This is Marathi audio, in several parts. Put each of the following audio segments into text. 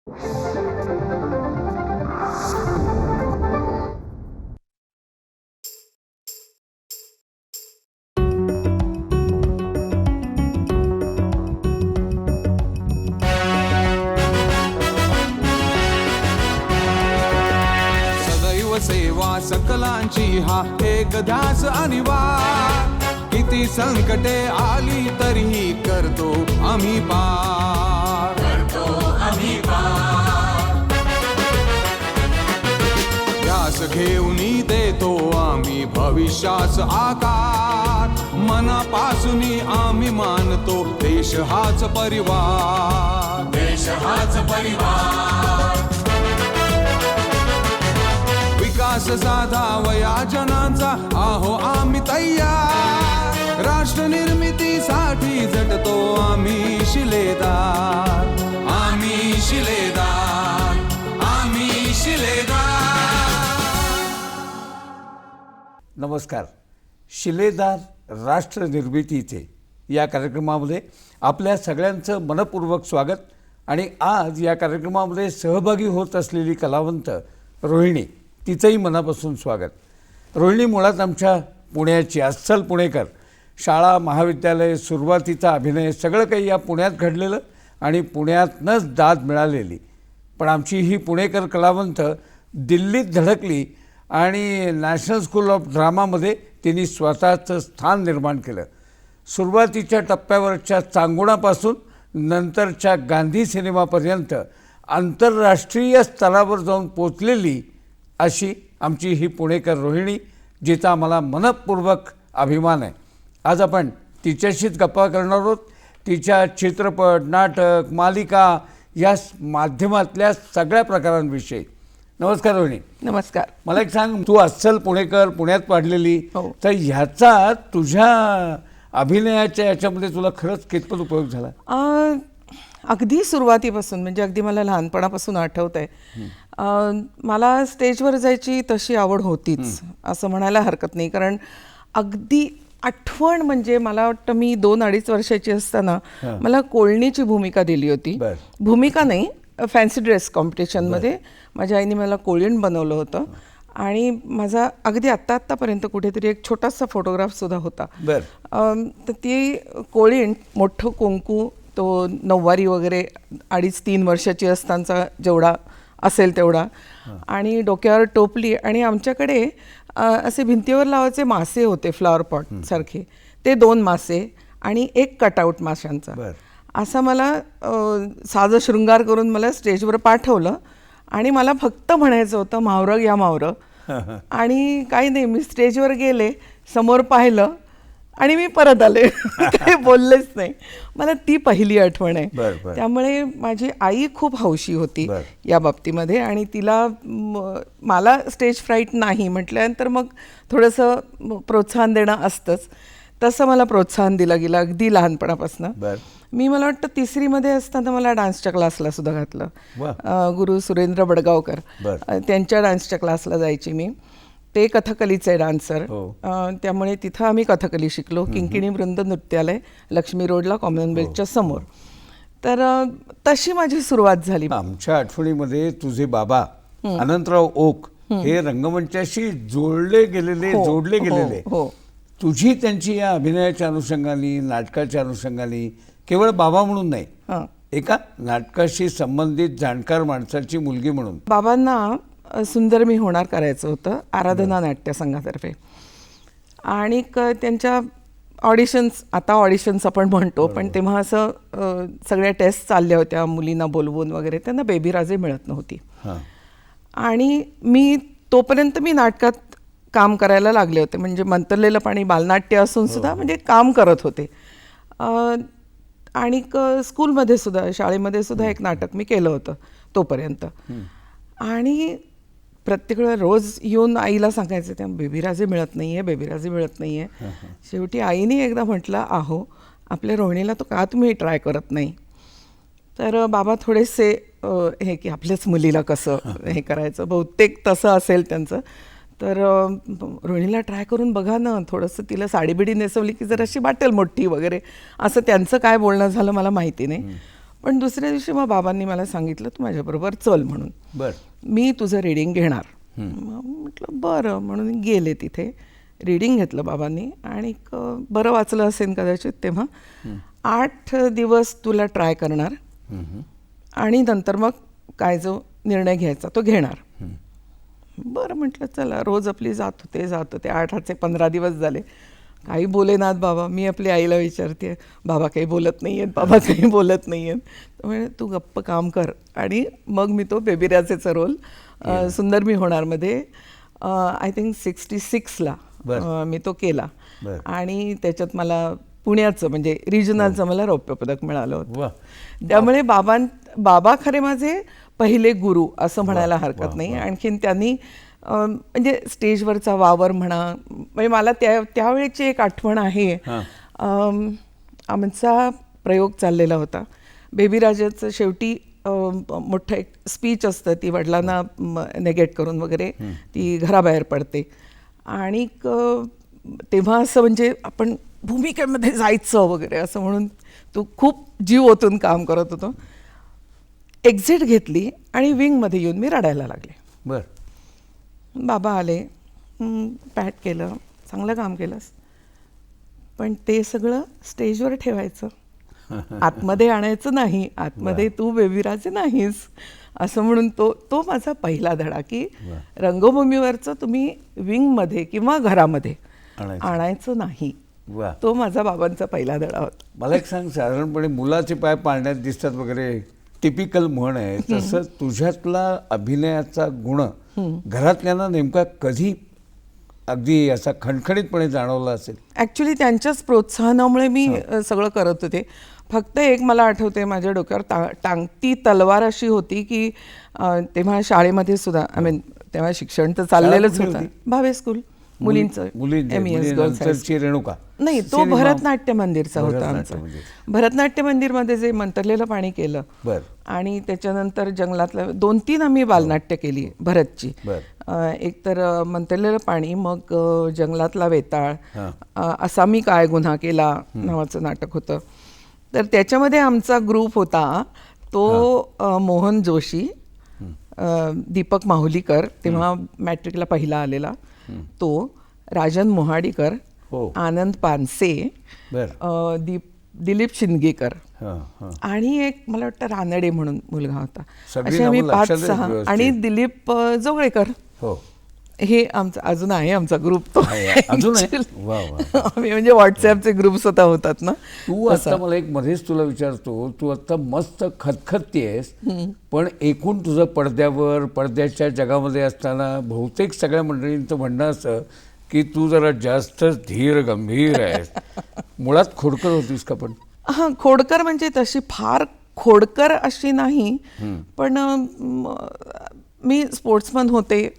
सदैव सेवा सकलांची हा एक ध्यास अनिवार्य. किती संकटे आली तरीही करतो आम्ही पार. ध्यास घेऊन देतो आम्ही भविष्यास आकार. मनापासून आम्ही मानतो देश हाच परिवार. विकास साधावया जनांचा आहो आम्ही तयार. राष्ट्र निर्मितीसाठी झटतो आम्ही शिलेदार. आम्ही शिलेदार. आम्ही शिलेदार. नमस्कार. शिलेदार राष्ट्र निर्मितीचे या कार्यक्रमामध्ये आपल्या सगळ्यांचं मनपूर्वक स्वागत. आणि आज या कार्यक्रमामध्ये सहभागी होत असलेली कलावंत रोहिणी, तिचंही मनापासून स्वागत. रोहिणी मुळात आमच्या पुण्याची, अस्सल पुणेकर. शाळा, महाविद्यालय, सुरुवातीचा अभिनय सगळं काही या पुण्यात घडलेलं आणि पुण्यातनंच दाद मिळालेली. पण आमची ही पुणेकर कलावंत दिल्लीत धडकली आणि नॅशनल स्कूल ऑफ ड्रामामध्ये तिने स्वतःचं स्थान निर्माण केलं. सुरुवातीच्या टप्प्यावरच्या चांगुणापासून नंतरच्या गांधी सिनेमापर्यंत आंतरराष्ट्रीय स्तरावर जाऊन पोचलेली अशी आमची ही पुणेकर रोहिणी, जिचा आम्हाला मनपूर्वक अभिमान आहे. आज आपण तिच्याशीच गप्पा करणार आहोत. तिच्या चित्रपट, नाटक, मालिका या माध्यमातल्या सगळ्या प्रकारांविषयी. नमस्कार रोहिणी. नमस्कार. मला एक सांग, तू अस्सल पुणेकर, पुण्यात वाढलेली, हो. तर ह्याचा तुझ्या अभिनयाच्या याच्यामध्ये तुला खरंच कितपत उपयोग झाला? अगदी सुरुवातीपासून, म्हणजे अगदी मला लहानपणापासून आठवत आहे. मला स्टेजवर जायची तशी आवड होतीच असं म्हणायला हरकत नाही. कारण अगदी आठवण म्हणजे मला वाटतं मी 2-2.5 वर्षाची असताना मला कोळणीची भूमिका दिली होती. भूमिका नाही, फॅन्सी ड्रेस कॉम्पिटिशनमध्ये माझ्या आईने मला कोळीण बनवलं होतं. आणि माझा अगदी आत्तापर्यंत कुठेतरी एक छोटासा फोटोग्राफसुद्धा होता. तर ती कोळीण, मोठं कुंकू, तो नऊवारी वगैरे 2.5-3 वर्षाची असताना जेवढा असेल तेवढा, आणि डोक्यावर टोपली. आणि आमच्याकडे असे भिंतीवर लावायचे मासे होते, फ्लॉवर पॉट सारखे, ते 2 मासे आणि एक कटआउट माशांचा. असा मला साजं शृंगार करून मला स्टेजवर पाठवलं. आणि मला फक्त म्हणायचं होतं, मावरं या मावरं. आणि काही नाही, मी स्टेजवर गेले, समोर पाहिलं आणि मी परत आले. काही बोललेच नाही. मला ती पहिली आठवण आहे. त्यामुळे माझी आई खूप हौशी होती या बाबतीमध्ये. आणि तिला मला स्टेज फ्राईट नाही म्हटल्यानंतर मग थोडंसं प्रोत्साहन देणं असतंच. तसं मला प्रोत्साहन दिलं गेलं अगदी लहानपणापासून. मी मला वाटतं 3रीमध्ये असताना मला डान्सच्या क्लासला सुद्धा घातलं. गुरु सुरेंद्र बडगावकर, त्यांच्या डान्सच्या क्लासला जायची मी. ते कथकलीचे डान्सर, त्यामुळे तिथं आम्ही कथकली शिकलो. किंकिणी वृंद नृत्यालय, लक्ष्मी रोडला, कॉमनवेल्थच्या समोर. तर तशी माझी सुरुवात झाली. आमच्या आठवणीमध्ये तुझे बाबा अनंतराव ओक हे रंगमंचाशी जोडले गेलेले. तुझी त्यांची या अभिनयाच्या अनुषंगाने, नाटकाच्या अनुषंगाने, केवळ बाबा म्हणून नाही, एका नाटकाशी संबंधित जाणकार माणसाची मुलगी म्हणून. बाबांना सुंदर मी होणार करायचं होतं आराधना नाट्य संघातर्फे. आणि त्यांच्या ऑडिशन्स, आता ऑडिशन्स आपण म्हणतो, पण तेव्हा असं सगळ्या टेस्ट चालल्या होत्या मुलींना बोलवून वगैरे. त्यांना बेबी राजे मिळत नव्हती. आणि मी तोपर्यंत मी नाटकात काम करायला लागले होते. म्हणजे मंतरलेलं पाणी बालनाट्य असून सुद्धा म्हणजे काम करत होते. आणि स्कूलमध्ये सुद्धा, शाळेमध्ये सुद्धा एक नाटक मी केलं होतं तोपर्यंत. आणि प्रत्येक वेळा रोज येऊन आईला सांगायचं, त्या बेबीराजे मिळत नाही आहे, बेबीराजे मिळत नाही आहे. शेवटी आईने एकदा म्हटलं, आहो आपल्या रोहिणीला तो का तुम्ही ट्राय करत नाही? तर बाबा थोडेसे हे की आपल्याच मुलीला कसं हे करायचं, बहुतेक तसं असेल त्यांचं. तर रोहिणीला ट्राय करून बघा ना, थोडंसं तिला साडीबिडी नेसवली की जर अशी वाटेल मोठी वगैरे, असं त्यांचं काय बोलणं झालं मला माहिती नाही. पण दुसऱ्या दिवशी मग बाबांनी मला सांगितलं तू माझ्याबरोबर चल म्हणून, बर मी तुझं रीडिंग घेणार. मग म्हटलं बरं म्हणून गेले तिथे. रीडिंग घेतलं बाबांनी आणि बरं वाचलं असेल कदाचित तेव्हा. 8 दिवस तुला ट्राय करणार आणि नंतर मग काय जो निर्णय घ्यायचा तो घेणार. बरं म्हटलं चला, रोज आपली जात होते 8चे 15 दिवस झाले. काही बोलेनात बाबा. मी आपली आईला विचारते, बाबा काही बोलत नाही आहेत, बाबा काही बोलत नाही आहेत. तर म्हणजे तू गप्प काम कर. आणि मग मी तो बेबी राजेचा रोल सुंदर मी होणारमध्ये आय थिंक 66ला मी तो केला. आणि त्याच्यात मला पुण्याचं म्हणजे रिजनलचं मला रौप्य पदक मिळालं होतं. त्यामुळे बाबा खरे माझे पहिले गुरु असं म्हणायला हरकत नाही. आणखीन त्यांनी म्हणजे स्टेजवरचा वावर म्हणा, म्हणजे मला त्यावेळेची एक आठवण आहे. आमचा प्रयोग चाललेला होता. बेबी राजाचं शेवटी मोठं एक स्पीच असतं, ती वडिलांना नेगेट करून वगैरे ती घराबाहेर पडते. आणि तेव्हा असं म्हणजे आपण भूमिकेमध्ये जायचं वगैरे असं म्हणून तू खूप जीव ओतून काम करत होतो. एक्झिट घेतली आणि विंगमध्ये येऊन मी रडायला लागले. बर. बाबा आले, पॅट केलं, चांगलं काम केलंस, पण ते सगळं स्टेजवर ठेवायचं, आतमध्ये आणायचं नाही, आतमध्ये तू बेबीराजे नाहीस असं म्हणून तो माझा पहिला धडा की रंगभूमीवरचं तुम्ही विंगमध्ये किंवा घरामध्ये आणायचं नाही. तो माझा बाबांचा पहिला धडा होता. मला एक सांग, साधारणपणे मुलाचे पाय पाळण्यात दिसतात वगैरे टिपिकल म्हण आहे, तसं तुझ्यातला अभिनयाचा गुण घरातल्यांना नेमका कधी अगदी असा खणखणीतपणे जाणवला असेल? ॲक्च्युली त्यांच्याच प्रोत्साहनामुळे मी सगळं करत होते. फक्त एक मला आठवते, माझ्या डोक्यावर टांगती तलवार अशी होती की तेव्हा शाळेमध्ये सुद्धा तेव्हा शिक्षण तर चाललेलंच होतं. भावे स्कूल मुलींचं MES गर्ल्स रेणुका नाही, तो भरतनाट्य मंदिरचा होता आमचा. भरतनाट्य मंदिरमध्ये जे मंतरलेलं पाणी केलं आणि त्याच्यानंतर जंगलातलं 2-3 आम्ही बालनाट्य केली भरतची. एक तर मंतरलेलं पाणी, मग जंगलातला वेताळ, असा मी काय गुन्हा केला नावाचं नाटक होतं. तर त्याच्यामध्ये आमचा ग्रुप होता तो मोहन जोशी, दीपक माहुलीकर तेव्हा मॅट्रिकला पहिला आलेला तो, राजन मोहाडीकर, आनंद पानसे, दिलीप शिंदगेकर आणि एक मला वाटतं रानडे म्हणून मुलगा होता. असे आम्ही 5-6 आणि दिलीप जोगळेकर. हे आमचा अजून आहे आमचा ग्रुप. तो आम्ही म्हणजे व्हॉट्सॲपचे ग्रुप स्वतः होतात ना. तू आता मला एक मध्येच तुला विचारतो, तू आता मस्त खतखततेस, पण एकूण तुझं पडद्याच्या जगामध्ये असताना बहुतेक सगळ्या मंडळींचं म्हणणं असं की तू जरा जास्तच धीर गंभीर आहेस. मुळात खोडकर होतीस का? पण हां, खोडकर म्हणजे तशी फार खोडकर अशी नाही, पण मी स्पोर्ट्समन होते.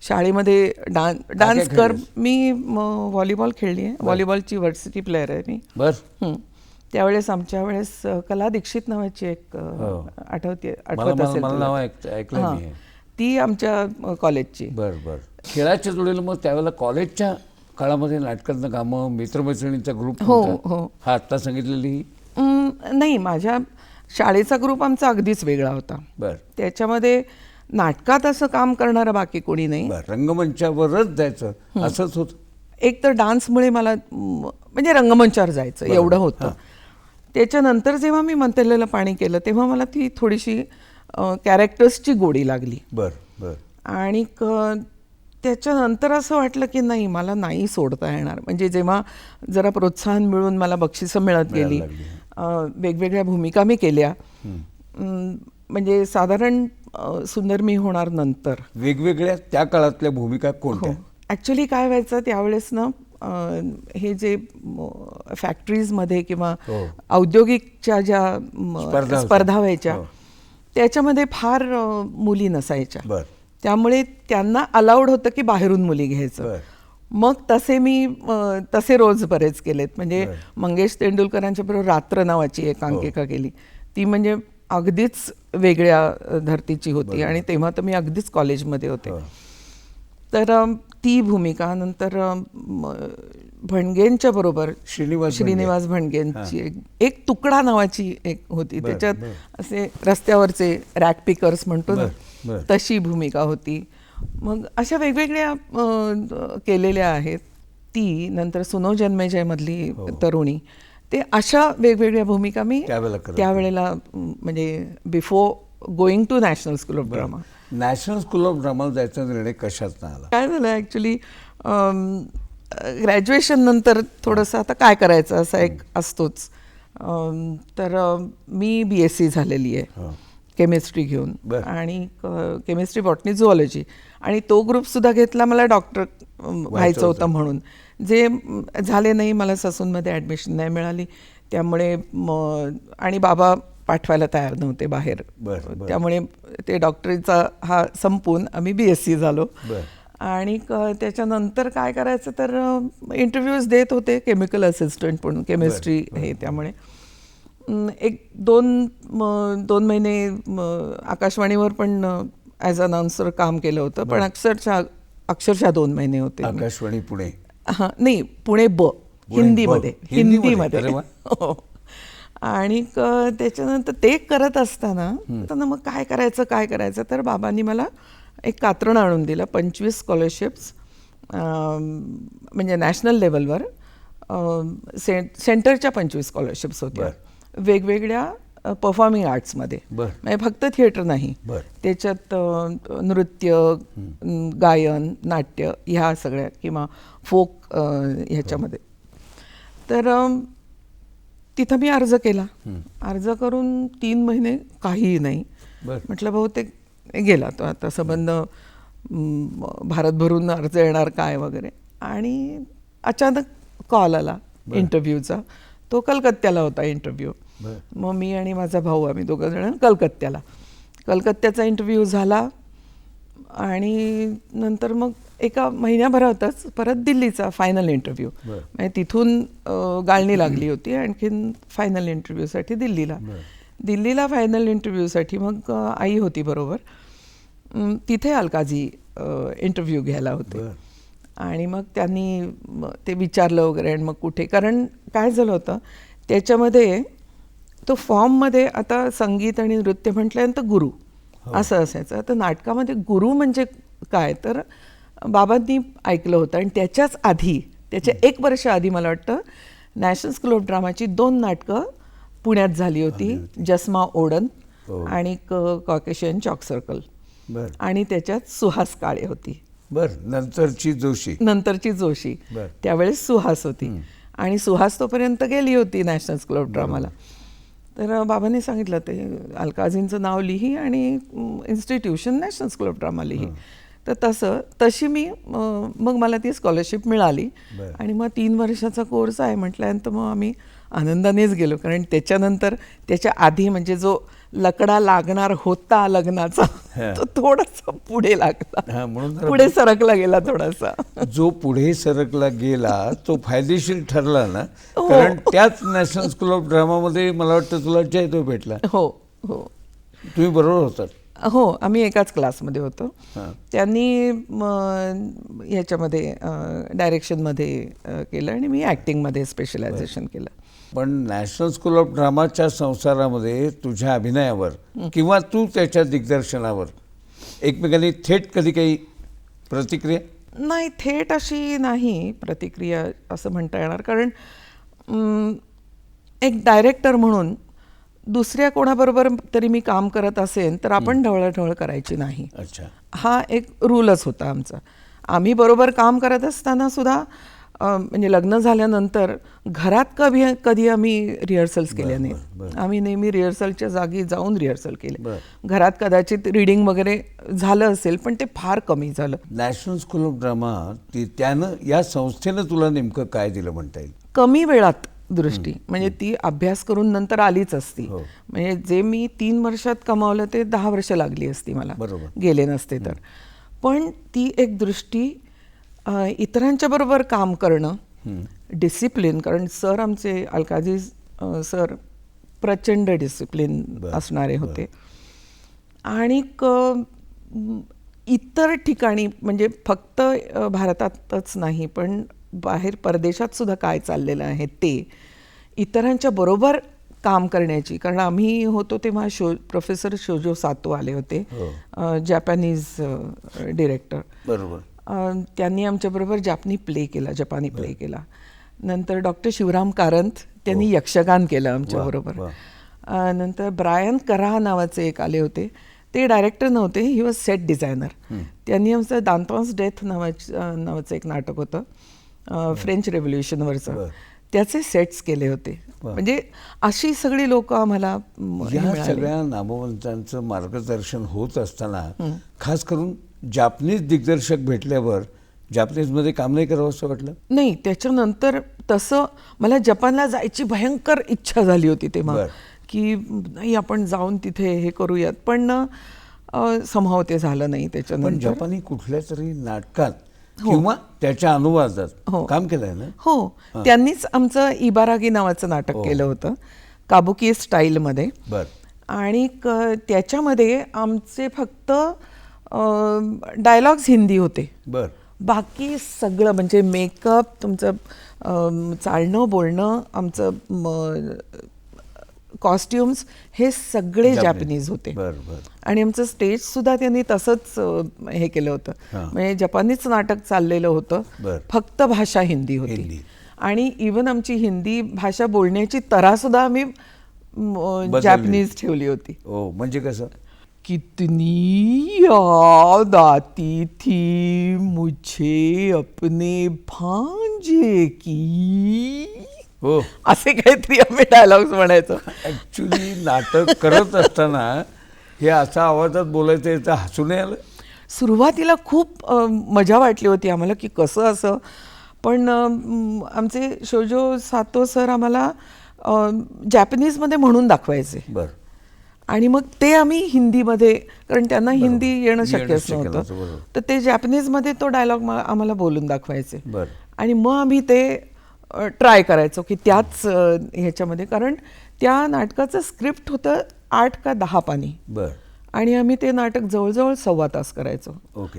शाळेमध्ये डान्स कर. मी व्हॉलीबॉल खेळली आहे. व्हॉलीबॉलची व्हर्सिटी प्लेअर आहे मी. त्यावेळेस आमच्या वेळेस कला दीक्षित नावाची एक आठवत असेल, ती आमच्या कॉलेजची. बरं. खेळाच्या जोडीला मग त्यावेळेला कॉलेजच्या काळामध्ये नाटकातनं कामं, मित्रमैत्रिणींचा ग्रुप हा आत्ता सांगितलेली नाही, माझ्या शाळेचा ग्रुप आमचा अगदीच वेगळा होता. त्याच्यामध्ये नाटकात असं काम करणारं बाकी कोणी नाही. रंगमंचावरच जायचं असंच होतं. एक तर डान्समुळे मला म्हणजे रंगमंचावर जायचं एवढं होतं. त्याच्यानंतर जेव्हा मी मंतरलेलं पाणी केलं तेव्हा मला ती थोडीशी कॅरेक्टर्सची गोडी लागली. आणि त्याच्यानंतर असं वाटलं की नाही, मला नाही सोडता येणार. म्हणजे जेव्हा जरा प्रोत्साहन मिळून मला बक्षिसं मिळत गेली, वेगवेगळ्या भूमिका मी केल्या. म्हणजे साधारण सुंदर मी होणार नंतर वेगवेगळ्या त्या काळातल्या भूमिका कोणत्या? ॲक्च्युली काय व्हायचं त्यावेळेस ना, हे जे फॅक्टरीजमध्ये किंवा औद्योगिकच्या ज्या स्पर्धा व्हायच्या त्याच्यामध्ये फार मुली नसायच्या. त्यामुळे त्यांना अलाउड होतं की बाहेरून मुली घ्यायचं. मग तसे रोज बरेच केलेत. म्हणजे मंगेश तेंडुलकरांच्या बरोबर रात्र नावाची एकांकिका केली. ती म्हणजे अगदीच वेगळ्या धर्तीची होती आणि तेव्हा तर मी अगदीच कॉलेजमध्ये होते. तर ती भूमिका, नंतर भणगेंच्या बरोबर श्रीनिवास भणगेंची एक तुकडा नावाची एक होती. त्याच्यात असे रस्त्यावरचे रॅक पिकर्स म्हणतो ना, तशी भूमिका होती. मग अशा वेगवेगळ्या केलेल्या आहेत. ती नंतर सुनो जन्मेजय मधली तरुणी, ते अशा वेगवेगळ्या भूमिका मी त्यावेळेला म्हणजे before going to national school of drama. National school of ड्रामाला जायचा निर्णय कशात आला? काय झालं ॲक्च्युली, ग्रॅज्युएशन नंतर थोडंसं आता काय करायचं असा एक असतोच. तर मी BSc झालेली आहे केमिस्ट्री घेऊन, आणि केमिस्ट्री, बॉटनी, झुऑलॉजी, आणि तो ग्रुपसुद्धा घेतला मला डॉक्टर व्हायचं होतं म्हणून. जे झाले नाही, मला ससूनमध्ये ॲडमिशन नाही मिळाली, त्यामुळे आणि बाबा पाठवायला तयार नव्हते बाहेर, त्यामुळे ते डॉक्टरीचा हा संपून आम्ही BSc झालो. आणि त्याच्यानंतर काय करायचं तर इंटरव्ह्यूज देत होते, केमिकल असिस्टंट म्हणून, केमिस्ट्री हे. त्यामुळे एक दोन महिने आकाशवाणीवर पण ॲज अनाउन्सर काम केलं होतं, पण अक्षरशः 2 महिने होते. आकाशवाणी पुणे? हां, नाही, पुणे हिंदीमध्ये. हो. आणि त्याच्यानंतर ते करत असताना मग काय करायचं तर बाबांनी मला एक कात्रण आणून दिलं. 25 स्कॉलरशिप्स, म्हणजे नॅशनल लेवलवर सेंटरच्या 25 स्कॉलरशिप्स होत्या वेगवेगळ्या परफॉर्मिंग आर्ट्समध्ये, म्हणजे फक्त थिएटर नाही, त्याच्यात नृत्य, गायन, नाट्य ह्या सगळ्या, किंवा फोक ह्याच्यामध्ये. तर तिथं मी अर्ज केला. अर्ज करून 3 महिने काहीही नाही. म्हटलं बहुतेक गेला तो आता संबंध, भारतभरून अर्ज येणार काय वगैरे. आणि अचानक कॉल आला इंटरव्ह्यूचा. तो कलकत्त्याला होता इंटरव्ह्यू. मग मी आणि माझा भाऊ, आम्ही 2 जण कलकत्त्याचा इंटरव्ह्यू झाला. आणि नंतर मग एका महिन्याभरातच परत दिल्लीचा फायनल इंटरव्ह्यू, म्हणजे तिथून गाळणी लागली होती आणखीन फायनल इंटरव्ह्यूसाठी दिल्लीला फायनल इंटरव्ह्यूसाठी. मग आई होती बरोबर. तिथे अलकाजी इंटरव्ह्यू घ्यायला होते. आणि मग त्यांनी ते विचारलं वगैरे. आणि मग कुठे, कारण काय झालं होतं त्याच्यामध्ये, तो फॉर्ममध्ये आता संगीत आणि नृत्य म्हटल्यानंतर गुरु असं असायचं. आता नाटकामध्ये गुरु म्हणजे काय तर बाबांनी ऐकलं होतं. आणि त्याच्या 1 वर्ष आधी मला वाटतं नॅशनल स्कूल ऑफ ड्रामाची 2 नाटकं पुण्यात झाली होती, जसमा ओडन आणि कॉकेशियन चॉक सर्कल. आणि त्याच्यात सुहास काळे होती. नंतरची जोशी. त्यावेळेस सुहास होती. आणि सुहास तोपर्यंत गेली होती नॅशनल स्कूल ऑफ ड्रामाला. तर बाबांनी सांगितलं ते अलकाजींचं नाव लिही आणि institution national school of drama लिही. तर तशी मी मग मला ती स्कॉलरशिप मिळाली. आणि मग 3 वर्षाचा कोर्स आहे म्हटल्यानंतर मग आम्ही आनंदानेच गेलो. कारण त्याच्यानंतर त्याच्या आधी म्हणजे जो लकडा लागणार होता लग्नाचा, तो थोडासा पुढे लागला, पुढे सरकला गेला थोडासा. जो पुढे सरकला गेला तो फायदेशीर ठरला ना, कारण त्याच नॅशनल स्कूल ऑफ ड्रामामध्ये मला वाटतं तुला जयदेव भेटला. हो, तुम्ही बरोबर होतात? हो, आम्ही एकाच क्लासमध्ये होतो. त्यांनी ह्याच्यामध्ये डायरेक्शनमध्ये केलं आणि मी ॲक्टिंगमध्ये स्पेशलायझेशन केलं. पण नॅशनल स्कूल ऑफ ड्रामाच्या संसारामध्ये तुझ्या अभिनयावर किंवा तू त्याच्या दिग्दर्शनावर एकमेकांनी थेट कधी काही प्रतिक्रिया? नाही, थेट अशी नाही प्रतिक्रिया असं म्हणता येणार. कारण एक डायरेक्टर म्हणून दुसऱ्या कोणाबरोबर तरी मी काम करत असेल तर आपण ढवळाढवळ करायची नाही. हा एक रूलच होता आमचा. आम्ही बरोबर काम करत असताना सुद्धा, म्हणजे लग्न झाल्यानंतर घरात कधी आम्ही रिहर्सल्स केल्या नाहीत. आम्ही नेहमी रिहर्सलच्या जागी जाऊन रिहर्सल केले. घरात कदाचित रिडिंग वगैरे झालं असेल, पण ते फार कमी झालं. नॅशनल स्कूल ऑफ ड्रामा त्यानं, या संस्थेनं तुला नेमकं काय दिलं म्हणता येईल? कमी वेळात दृष्टी, म्हणजे ती अभ्यास करून नंतर आलीच असती. म्हणजे जे मी 3 वर्षात कमावलं ते 10 वर्ष लागली असती मला, गेले नसते तर. पण ती एक दृष्टी, इतरांच्या बरोबर काम करणं, डिसिप्लिन. कारण सर आमचे अलकाजी सर प्रचंड डिसिप्लिन असणारे होते. आणि इतर ठिकाणी, म्हणजे फक्त भारतातच नाही पण बाहेर परदेशात सुद्धा काय चाललेलं आहे ते, इतरांच्या बरोबर काम करण्याची, कारण आम्ही होतो तेव्हा प्रोफेसर शोजो सातो आले होते, जॅपनीज डिरेक्टर. बरोबर. त्यांनी आमच्याबरोबर जपानी प्ले केला. नंतर डॉक्टर शिवराम कारंत, त्यांनी यक्षगान केलं आमच्याबरोबर. नंतर ब्रायन करा नावाचे एक आले होते, ते डायरेक्टर नव्हते, ही वॉज सेट डिझायनर. त्यांनी आमचं दांतॉन्स डेथ नावाचं एक नाटक होतं फ्रेंच रेव्होल्युशनवरचं, त्याचे सेट्स केले होते. म्हणजे अशी सगळी लोक आम्हाला या सगळ्या नामवंतांचं मार्गदर्शन होत असताना खास करून जापनीज दिग्दर्शक भेटल्यावर जापनीजमध्ये काम नाही करावं असं वाटलं? नाही, त्याच्यानंतर तसं मला जपानला जायची भयंकर इच्छा झाली होती तेव्हा, की नाही आपण जाऊन तिथे हे करूयात, पण समहाव ते झालं नाही. त्याच्यानंतर पण जपानी कुठल्या तरी नाटकात किंवा त्याच्या अनुवादात काम केलंय ना? हो, त्यांनीच आमचं इबारागी नावाचं नाटक केलं होतं काबुकी स्टाईलमध्ये. आणि त्याच्यामध्ये आमचे फक्त डायलॉग्स हिंदी होते. बाकी सगळं म्हणजे मेकअप, तुमचं चालणं बोलणं, आमचं कॉस्ट्युम्स, हे सगळे जॅपनीज होते. आणि आमचं स्टेज सुद्धा त्यांनी तसंच हे केलं होतं. म्हणजे जपानीच नाटक चाललेलं होतं, फक्त भाषा हिंदी होती. आणि इवन आमची हिंदी भाषा बोलण्याची तरा सुद्धा आम्ही जॅपनीज ठेवली होती. म्हणजे कसं? कितनी याद आती थी मुझे अपने भांजे की, असे काहीतरी आम्ही डायलॉग्स म्हणायचो. ऍक्च्युली नाटक करत असताना हे असा आवाजात बोलायचं, याचं हसू नाही आलं? सुरुवातीला खूप मजा वाटली होती आम्हाला की कसं असं, पण आमचे शोजो सातो सर आम्हाला जॅपनीजमध्ये म्हणून दाखवायचे. आणि मग ते आम्ही हिंदीमध्ये, कारण त्यांना हिंदी येणं शक्यच नव्हतं, तर ते जॅपनीजमध्ये तो डायलॉग आम्हाला बोलून दाखवायचे. आणि मग आम्ही ते ट्राय करायचो की त्याच ह्याच्यामध्ये, कारण त्या नाटकाचं स्क्रिप्ट होतं 8 का 10 पानी. आणि आम्ही ते नाटक जवळजवळ 1.25 तास करायचो.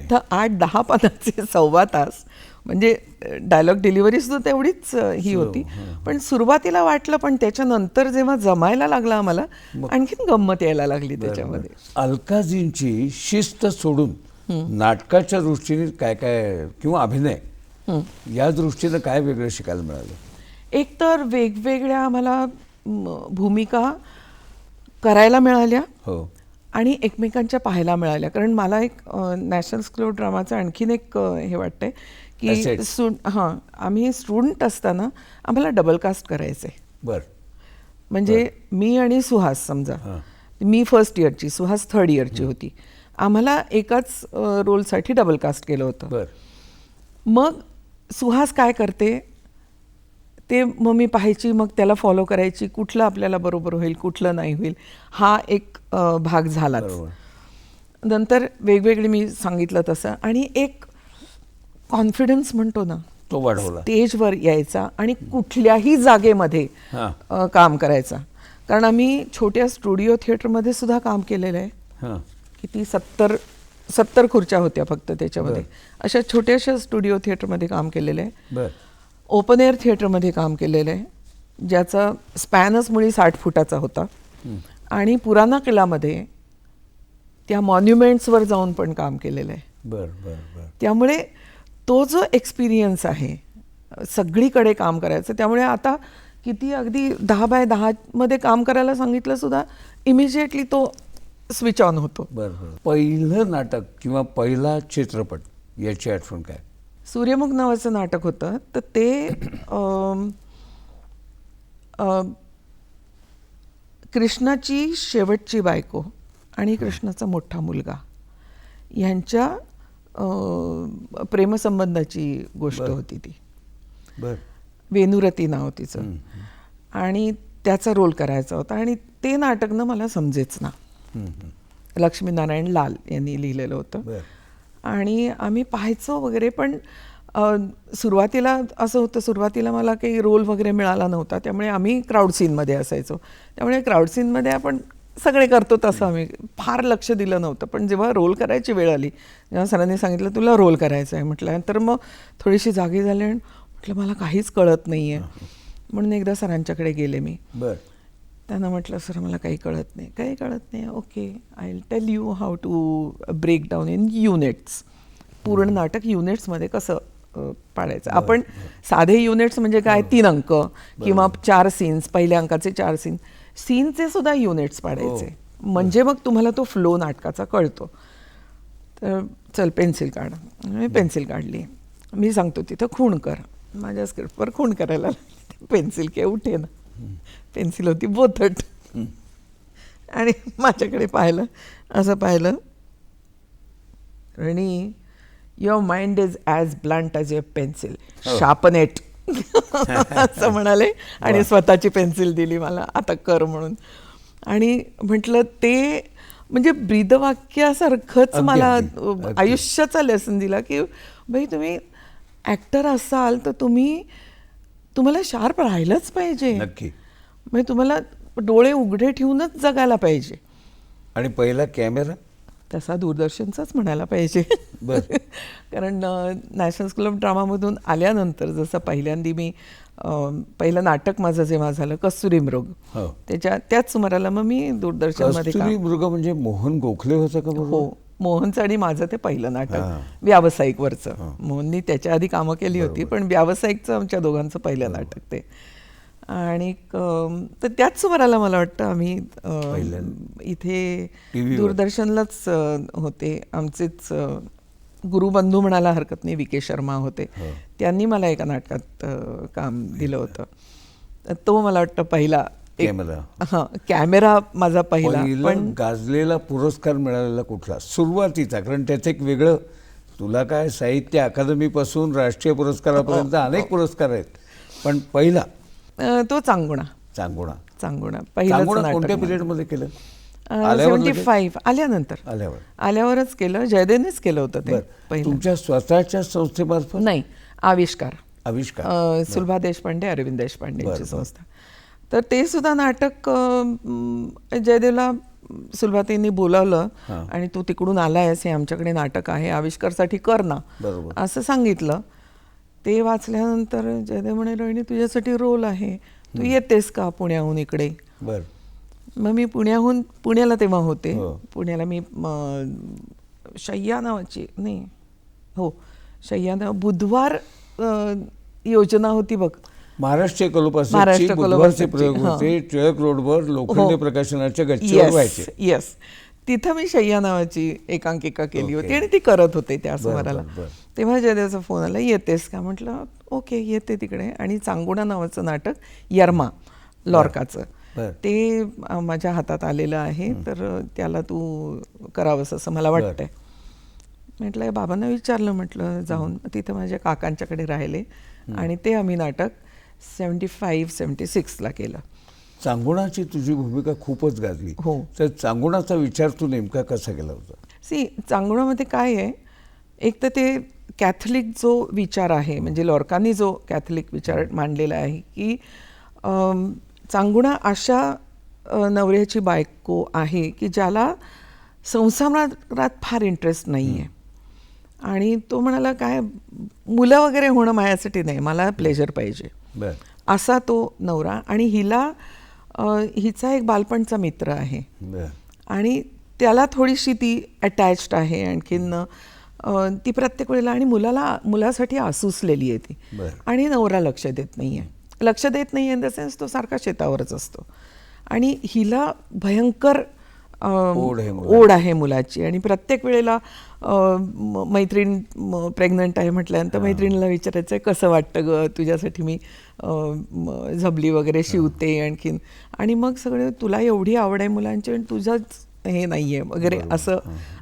तर 8-10 पानाचे 1.25 तास म्हणजे डायलॉग डिलिव्हरी सुद्धा तेवढीच ही होती. पण सुरुवातीला वाटलं, पण त्याच्यानंतर जेव्हा जमायला लागलं आम्हाला, आणखीन गंमत यायला लागली त्याच्यामध्ये. अलकाजींची शिस्त सोडून नाटकाच्या दृष्टीने काय काय किंवा अभिनय या दृष्टीनं काय वेगळं शिकायला मिळालं? एक तर वेगवेगळ्या आम्हाला भूमिका करायला मिळाल्या आणि एकमेकांच्या पाहायला मिळाल्या. कारण मला एक नॅशनल स्कूल ऑफ ड्रामाचं आणखीन एक हे वाटतंय की आम्ही स्टुडंट असताना आम्हाला डबल कास्ट करायचे. म्हणजे मी आणि सुहास, समजा मी फर्स्ट इयरची, सुहास थर्ड इयरची होती, आम्हाला एकाच रोलसाठी डबल कास्ट केलं होतं. मग सुहास काय करते ते मग मी पाहायची, मग त्याला फॉलो करायची, कुठलं आपल्याला बरोबर होईल कुठलं नाही होईल, हा एक भाग झालाच. नंतर वेगवेगळे मी सांगितलं तसं, आणि एक कॉन्फिडन्स म्हणतो ना तो वाढवला, स्टेजवर यायचा आणि कुठल्याही जागेमध्ये काम करायचा. कारण आम्ही छोट्या स्टुडिओ थिएटरमध्ये सुद्धा काम केलेलं आहे. किती 70 खुर्च्या होत्या फक्त त्याच्यामध्ये. अशा छोट्याशा स्टुडिओ थिएटरमध्ये काम केलेलं आहे. ओपन एअर थिएटरमध्ये काम केलेलं आहे, ज्याचा स्पॅनच मुळी 60 फुटाचा होता. आणि पुराना किल्लामध्ये त्या मॉन्युमेंट्सवर जाऊन पण काम केलेलं आहे. त्यामुळे तो जो एक्सपिरियन्स आहे सगळीकडे काम करायचं, त्यामुळे आता किती अगदी 10 बाय 10 मध्ये काम करायला सांगितलं सुद्धा इमिजिएटली तो स्विच ऑन होतो. पहिलं नाटक किंवा पहिला चित्रपट याची आठवण काय? सूर्यमुख नावाचं नाटक होतं. तर ते कृष्णाची शेवटची बायको आणि कृष्णाचा मोठा मुलगा यांच्या प्रेमसंबंधाची गोष्ट होती ती. वेणुरती नाव तिचं. आणि त्याचा रोल करायचा होता. आणि ते नाटक ना मला समजेच ना. लक्ष्मीनारायण लाल यांनी लिहिलेलं होतं. आणि आम्ही पाहायचो वगैरे, पण सुरुवातीला असं होतं, सुरुवातीला मला काही रोल वगैरे मिळाला नव्हता, त्यामुळे आम्ही क्राऊड सीनमध्ये असायचो. त्यामुळे क्राऊड सीनमध्ये आपण सगळे करतो तसं आम्ही फार लक्ष दिलं नव्हतं. पण जेव्हा रोल करायची वेळ आली, जेव्हा सरांनी सांगितलं तुला रोल करायचं आहे म्हटलं, तर मग थोडीशी जागी झाली आणि म्हटलं मला काहीच कळत नाही आहे. म्हणून एकदा सरांच्याकडे गेले मी. बर. त्यांना म्हटलं सर मला काही कळत नाही. काही कळत नाही. Okay, I will tell you how to break down in units. पूर्ण नाटक युनिट्समध्ये कसं पाडायचं. आपण साधे युनिट्स म्हणजे काय, 3 अंक किंवा 4 सीन्स, पहिल्या अंकाचे 4 सीनचे सुद्धा युनिट्स पाडायचे. म्हणजे मग तुम्हाला तो फ्लो नाटकाचा कळतो. तर चल पेन्सिल काढ. मी पेन्सिल काढली. मी सांगतो तिथं खूण कर. माझ्या स्क्रिप्टवर खूण करायला लागली. पेन्सिल काय उठे ना. पेन्सिल होती बोथट. आणि माझ्याकडे पाहिलं, असं पाहिलं, आणि your mind is as blunt as your pencil, sharpen it असं म्हणाले. आणि स्वतःची पेन्सिल दिली मला, आता कर म्हणून. आणि म्हटलं ते म्हणजे ब्रीदवाक्यासारखंच मला आयुष्याचा लेसन दिला की बाई तुम्ही ॲक्टर असाल तर तुम्हाला शार्प राहिलंच पाहिजे. नक्की. म्हणजे तुम्हाला डोळे उघडे ठेवूनच जगायला पाहिजे. आणि पहिला कॅमेरा तसा दूरदर्शनचाच म्हणायला पाहिजे. कारण नॅशनल स्कूल ऑफ ड्रामामधून आल्यानंतर जसं पहिल्यांदा मी पहिलं नाटक माझं जेव्हा झालं कस्तुरी मृग, त्याच सुमाराला मग मी दूरदर्शनमध्ये. कस्तुरी मृग म्हणजे मोहन गोखले होतं का? हो, मोहनचं आणि माझं ते पहिलं नाटक व्यावसायिकवरचं. मोहननी त्याच्या आधी कामं केली होती, पण व्यावसायिकचं आमच्या दोघांचं पहिलं नाटक ते. आणि तर त्याच सुमाराला मला वाटतं आम्ही इथे दूरदर्शनलाच होते. आमचेच गुरुबंधू म्हणायला हरकत नाही, विके शर्मा होते. त्यांनी मला एका नाटकात काम दिलं होतं. तो मला वाटतं पहिला कॅमेरा माझा पहिला. पण गाजलेला पुरस्कार मिळालेला कुठला सुरुवातीचा? कारण त्याचं एक वेगळं, तुला काय साहित्य अकादमीपासून राष्ट्रीय पुरस्कारापर्यंत अनेक पुरस्कार आहेत, पण पहिला तो चांगुणा. पहिलं कोणत्या पिरियडमध्ये केलं? 75 आल्यावरच केलं. जयदेवनेच केलं होतं ते पहिलं. तुमच्या स्वतःच्या संस्थेमार्फत? नाही, आविष्कार. सुलभा देशपांडे, अरविंद देशपांडेंची संस्था. तर ते सुद्धा नाटक जयदेवला सुलभाताईंनी बोलावलं आणि तू तिकडून आलायस, हे आमच्याकडे नाटक आहे, आविष्कारसाठी कर ना असं सांगितलं. ते वाचल्यानंतर जयदेव म्हणे रोहिणी तुझ्यासाठी रोल आहे, तू येतेस का पुण्याहून इकडे? मग मी पुण्याला तेव्हा होते. पुण्याला मी शय्या नावाची बुधवार योजना होती बघ, महाराष्ट्र कलोपासचे प्रयोग होते. टिळक रोडवर लोखंडे प्रकाशनाच्या गच्चीवर व्हायचे. येस, तिथं मी शय्या नावाची एकांकिका केली होती आणि ती करत होते त्या सुमाराला. तेव्हा जयदेवचा फोन आला, येतेस का? म्हटलं ओके येते तिकडे. आणि चांगुणा नावाचं नाटक यर्मा लॉर्काचं ते माझ्या हातात आलेलं आहे, तर त्याला तू करावंस असं मला वाटतंय. म्हटलं बाबांना विचारलं, म्हटलं जाऊन तिथं माझ्या काकांच्याकडे राहिले आणि ते आम्ही नाटक 75-76 केलं. चांगुणाची तुझी भूमिका खूपच गाजली. हो. तर चांगुणाचा विचार तू नेमका कसा केला होता? चांगुणामध्ये काय आहे, एक तर ते कॅथलिक जो विचार आहे, म्हणजे लॉर्कांनी जो कॅथलिक विचार मांडलेला आहे की चांगुणा अशा नवऱ्याची बायको आहे की ज्याला संसारात फार इंटरेस्ट नाही आहे. आणि तो म्हणाला काय मुलं वगैरे होणं माझ्यासाठी नाही, मला प्लेजर पाहिजे, असा तो नवरा. आणि हिचा एक बालपणचा मित्र आहे आणि त्याला थोडीशी ती अटॅच्ड आहे आणखीन, ती प्रत्येक वेळेला. आणि मुलासाठी आसूसलेली आहे ती. आणि नवरा लक्ष देत नाही आहे इन द सेन्स तो सारखा शेतावरच असतो. आणि हिला भयंकर ओढ आहे मुलाची. आणि प्रत्येक वेळेला मैत्रीण प्रेग्नंट आहे म्हटल्यानंतर मैत्रिणीला विचारायचं कसं वाटतं ग, तुझ्यासाठी मी झबली वगैरे शिवते आणखीन. आणि मग सगळे तुला एवढी आवड आहे मुलांची आणि तुझंच हे नाही आहे वगैरे असं,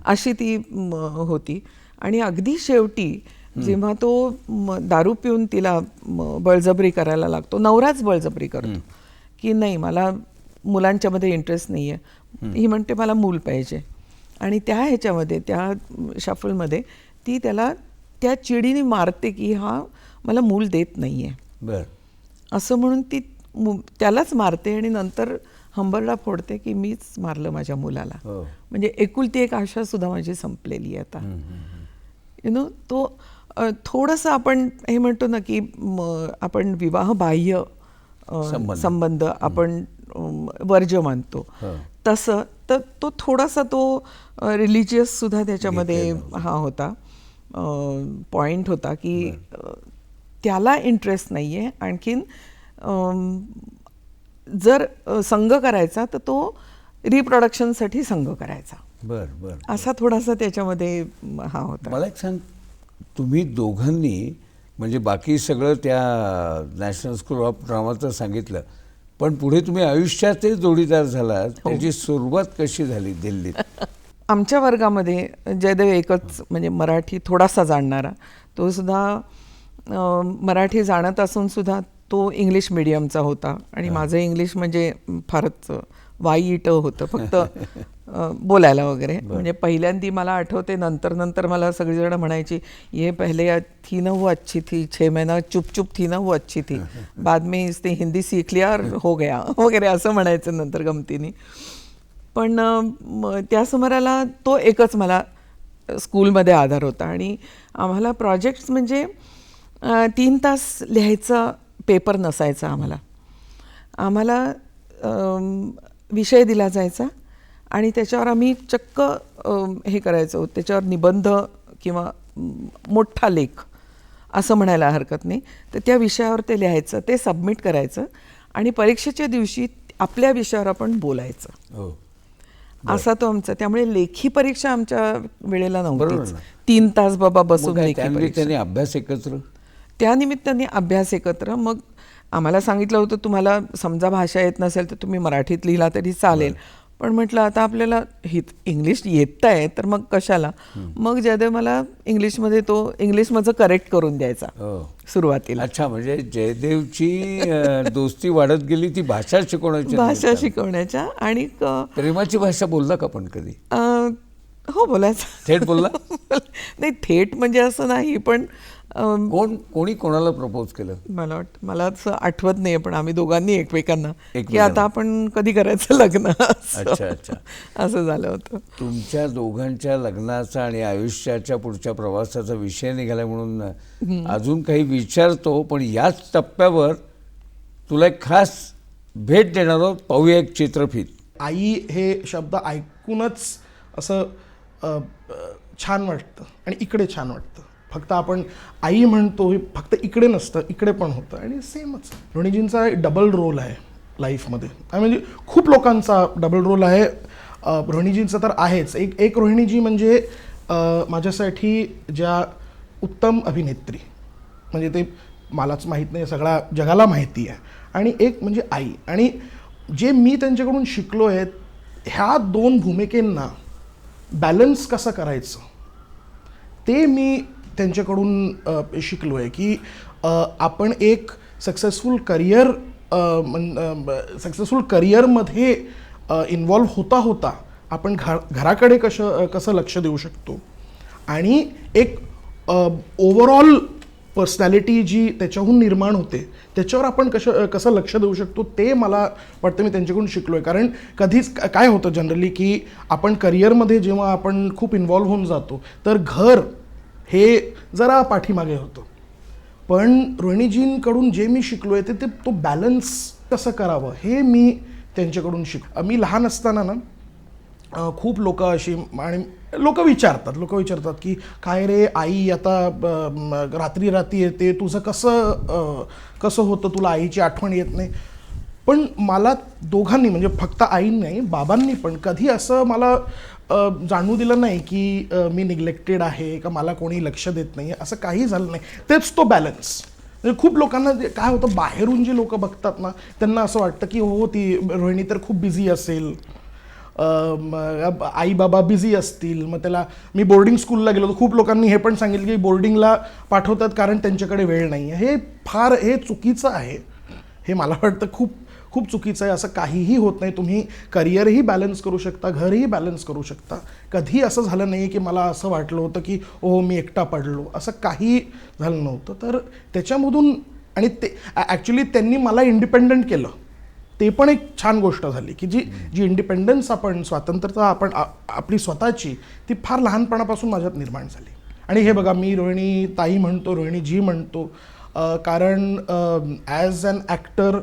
अशी ती होती. आणि अगदी शेवटी जेव्हा तो दारू पिऊन तिला बळजबरी करायला लागतो, नवराच बळजबरी करतो की नाही मला मुलांच्यामध्ये इंटरेस्ट नाही आहे, ही म्हणते मला मूल पाहिजे. आणि त्या ह्याच्यामध्ये त्या शफलमध्ये ती त्याला त्या चिडीने मारते की हा मला मूल देत नाही आहे असं म्हणून ती त्यालाच मारते. आणि नंतर हंबरडा फोडते की मीच मारलं माझ्या मुलाला. म्हणजे एकुलती एक आशा सुद्धा माझी संपलेली आहे आता. तो थोडंसं आपण हे म्हणतो ना की आपण विवाहबाह्य संबंध आपण वर्ज्य मानतो, तसं तर तो थोडासा तो रिलिजियस सुद्धा त्याच्यामध्ये हा होता, पॉइंट होता की त्याला इंटरेस्ट नाही आहे आणखीन. जर संघ करायचा तर तो रिप्रोडक्शनसाठी संघ करायचा. बरं बरं. असा थोडासा त्याच्यामध्ये हा होता. मला एक सांग, तुम्ही दोघांनी म्हणजे बाकी सगळं त्या नॅशनल स्कूल ऑफ ड्रामाचं सांगितलं, पण पुढे तुम्ही आयुष्यातही जोडीदार झालात. त्याची सुरुवात कशी झाली दिल्लीत? आमच्या वर्गामध्ये जयदेव एकच म्हणजे मराठी थोडासा जाणणारा, तो सुद्धा मराठी जाणत असून सुद्धा तो इंग्लिश मिडियमचा होता आणि माझं इंग्लिश म्हणजे फारच वाईट होतं, फक्त बोलायला वगैरे. म्हणजे पहिल्यांदी मला आठवते, नंतर मला सगळीजण म्हणायची ये पहले थी ना वो अच्छी थी, 6 महीना चुप चुप थी ना वो अच्छी थी, बाद में इसने हिंदी सीख लिया और हो गया वगैरे असं म्हणायचं नंतर गमतीने. पण त्या सुमाराला तो एकच मला स्कूलमध्ये आधार होता. आणि आम्हाला प्रोजेक्ट्स म्हणजे 3 तास लिहायचा पेपर नसायचा. आम्हाला विषय दिला जायचा आणि त्याच्यावर आम्ही चक्क हे करायचो, त्याच्यावर निबंध किंवा मोठा लेख असं म्हणायला हरकत नाही, तर त्या विषयावर ते लिहायचं, ते सबमिट करायचं आणि परीक्षेच्या दिवशी आपल्या विषयावर आपण बोलायचं. असा तो आमचा. त्यामुळे लेखी परीक्षा आमच्या वेळेला नव्हतीच. 3 तास बाबा बसून लेखी परीक्षा. अभ्यास एकत्र, त्यानिमित्ताने अभ्यास एकत्र. मग आम्हाला सांगितलं होतं तुम्हाला समजा भाषा येत नसेल तर तुम्ही मराठीत लिहिला तरी चालेल, पण म्हटलं आता आपल्याला इंग्लिश येत आहे तर मग कशाला. मग जयदेव मला इंग्लिशमध्ये तो इंग्लिश माझं करेक्ट करून द्यायचा सुरुवातीला. अच्छा, म्हणजे जयदेवची दोस्ती वाढत गेली ती भाषा शिकवण्याच्या. आणि प्रेमाची भाषा बोलला का पण कधी? हो, बोलायचं. थेट बोलला? नाही, थेट म्हणजे असं नाही, पण कोणी कोणाला प्रपोज केलं? मला असं आठवत नाही, पण आम्ही दोघांनी एकमेकांना की आता आपण कधी करायचं लग्न. अच्छा अच्छा, असं झालं होतं. तुमच्या दोघांच्या लग्नाचा आणि आयुष्याच्या पुढच्या प्रवासाचा विषय निघाला म्हणून अजून काही विचारतो, पण याच टप्प्यावर तुला एक खास भेट देणार आहोत. पाहूया एक चित्रफित. आई हे शब्द ऐकूनच असं छान वाटतं आणि इकडे छान वाटतं. फक्त आपण आई म्हणतो, हे फक्त इकडे नसतं, इकडे पण होतं. आणि सेमच रोहिणीजींचा डबल रोल आहे लाईफमध्ये. म्हणजे खूप लोकांचा डबल रोल आहे, रोहिणीजींचा तर आहेच. एक रोहिणीजी म्हणजे माझ्यासाठी ज्या उत्तम अभिनेत्री, म्हणजे ते मलाच माहीत नाही, सगळ्या जगाला माहिती आहे. आणि एक म्हणजे आई. आणि जे मी त्यांच्याकडून शिकलो आहे, ह्या 2 भूमिकेंना बॅलन्स कसं करायचं ते मी त्यांच्याकडून शिकलो आहे. की आपण एक सक्सेसफुल करिअरमध्ये इन्वॉल्व्ह होता आपण घराकडे कसं लक्ष देऊ शकतो, आणि एक ओव्हरऑल पर्सनॅलिटी जी त्याच्याहून निर्माण होते त्याच्यावर आपण कसं लक्ष देऊ शकतो, ते मला वाटतं मी त्यांच्याकडून शिकलो आहे. कारण कधीच काय होतं जनरली की आपण करिअरमध्ये जेव्हा आपण खूप इन्वॉल्व्ह होऊन जातो तर घर हे जरा पाठीमागे होतं. पण रोहिणीजींकडून जे मी शिकलो आहे ते तो बॅलन्स कसं करावं हे मी त्यांच्याकडून मी लहान असताना ना खूप लोक अशी आणि लोक विचारतात की काय रे आई, आता रात्री येते, तुझं कसं होतं, तुला आईची आठवण येत नाही. पण मला दोघांनी, म्हणजे फक्त आईने नाही बाबांनी पण कधी असं मला जाणवू दिलं नाही की मी निग्लेक्टेड आहे का मला कोणी लक्ष देत नाही, असं काही झालं नाही. तेच तो बॅलन्स. म्हणजे खूप लोकांना काय होतं, बाहेरून जी लोक बघतात ना त्यांना असं वाटतं की हो ती रोहिणी तर खूप बिझी असेल, आई बाबा बिझी असतील. मग त्याला मी बोर्डिंग स्कूलला गेलो तर खूप लोकांनी हे पण सांगितलं की बोर्डिंगला पाठवतात कारण त्यांच्याकडे वेळ नाही आहे. हे चुकीचं आहे. हे मला वाटतं खूप चुकीचं आहे. असं काहीही होत नाही. तुम्ही करिअरही बॅलन्स करू शकता, घरही बॅलन्स करू शकता. कधी असं झालं नाही की मला असं वाटलं होतं की ओ मी एकटा पडलो, असं काही झालं नव्हतं. तर त्याच्यामधून आणि ते ॲक्च्युली त्यांनी मला इंडिपेंडंट केलं, ते पण एक छान गोष्ट झाली की जी इंडिपेंडन्स आपण, स्वातंत्र्यता आपण आपली स्वतःची, ती फार लहानपणापासून माझ्यात निर्माण झाली. आणि हे बघा, मी रोहिणी ताई म्हणतो, रोहिणी जी म्हणतो, कारण ॲज अन ॲक्टर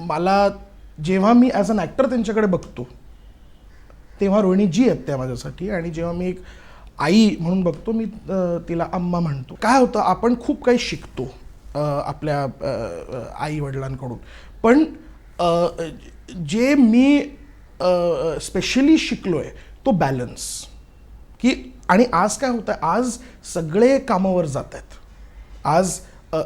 मला जेव्हा मी ॲज अन ॲक्टर त्यांच्याकडे बघतो तेव्हा रोहिणी जी आहेत त्या माझ्यासाठी, आणि जेव्हा मी एक आई म्हणून बघतो, मी तिला अम्मा म्हणतो. काय होतं, आपण खूप काही शिकतो आपल्या आई वडिलांकडून, पण जे मी स्पेशली शिकलो आहे तो बॅलन्स. की आणि आज काय होतं, आज सगळे कामावर जात आहेत, आज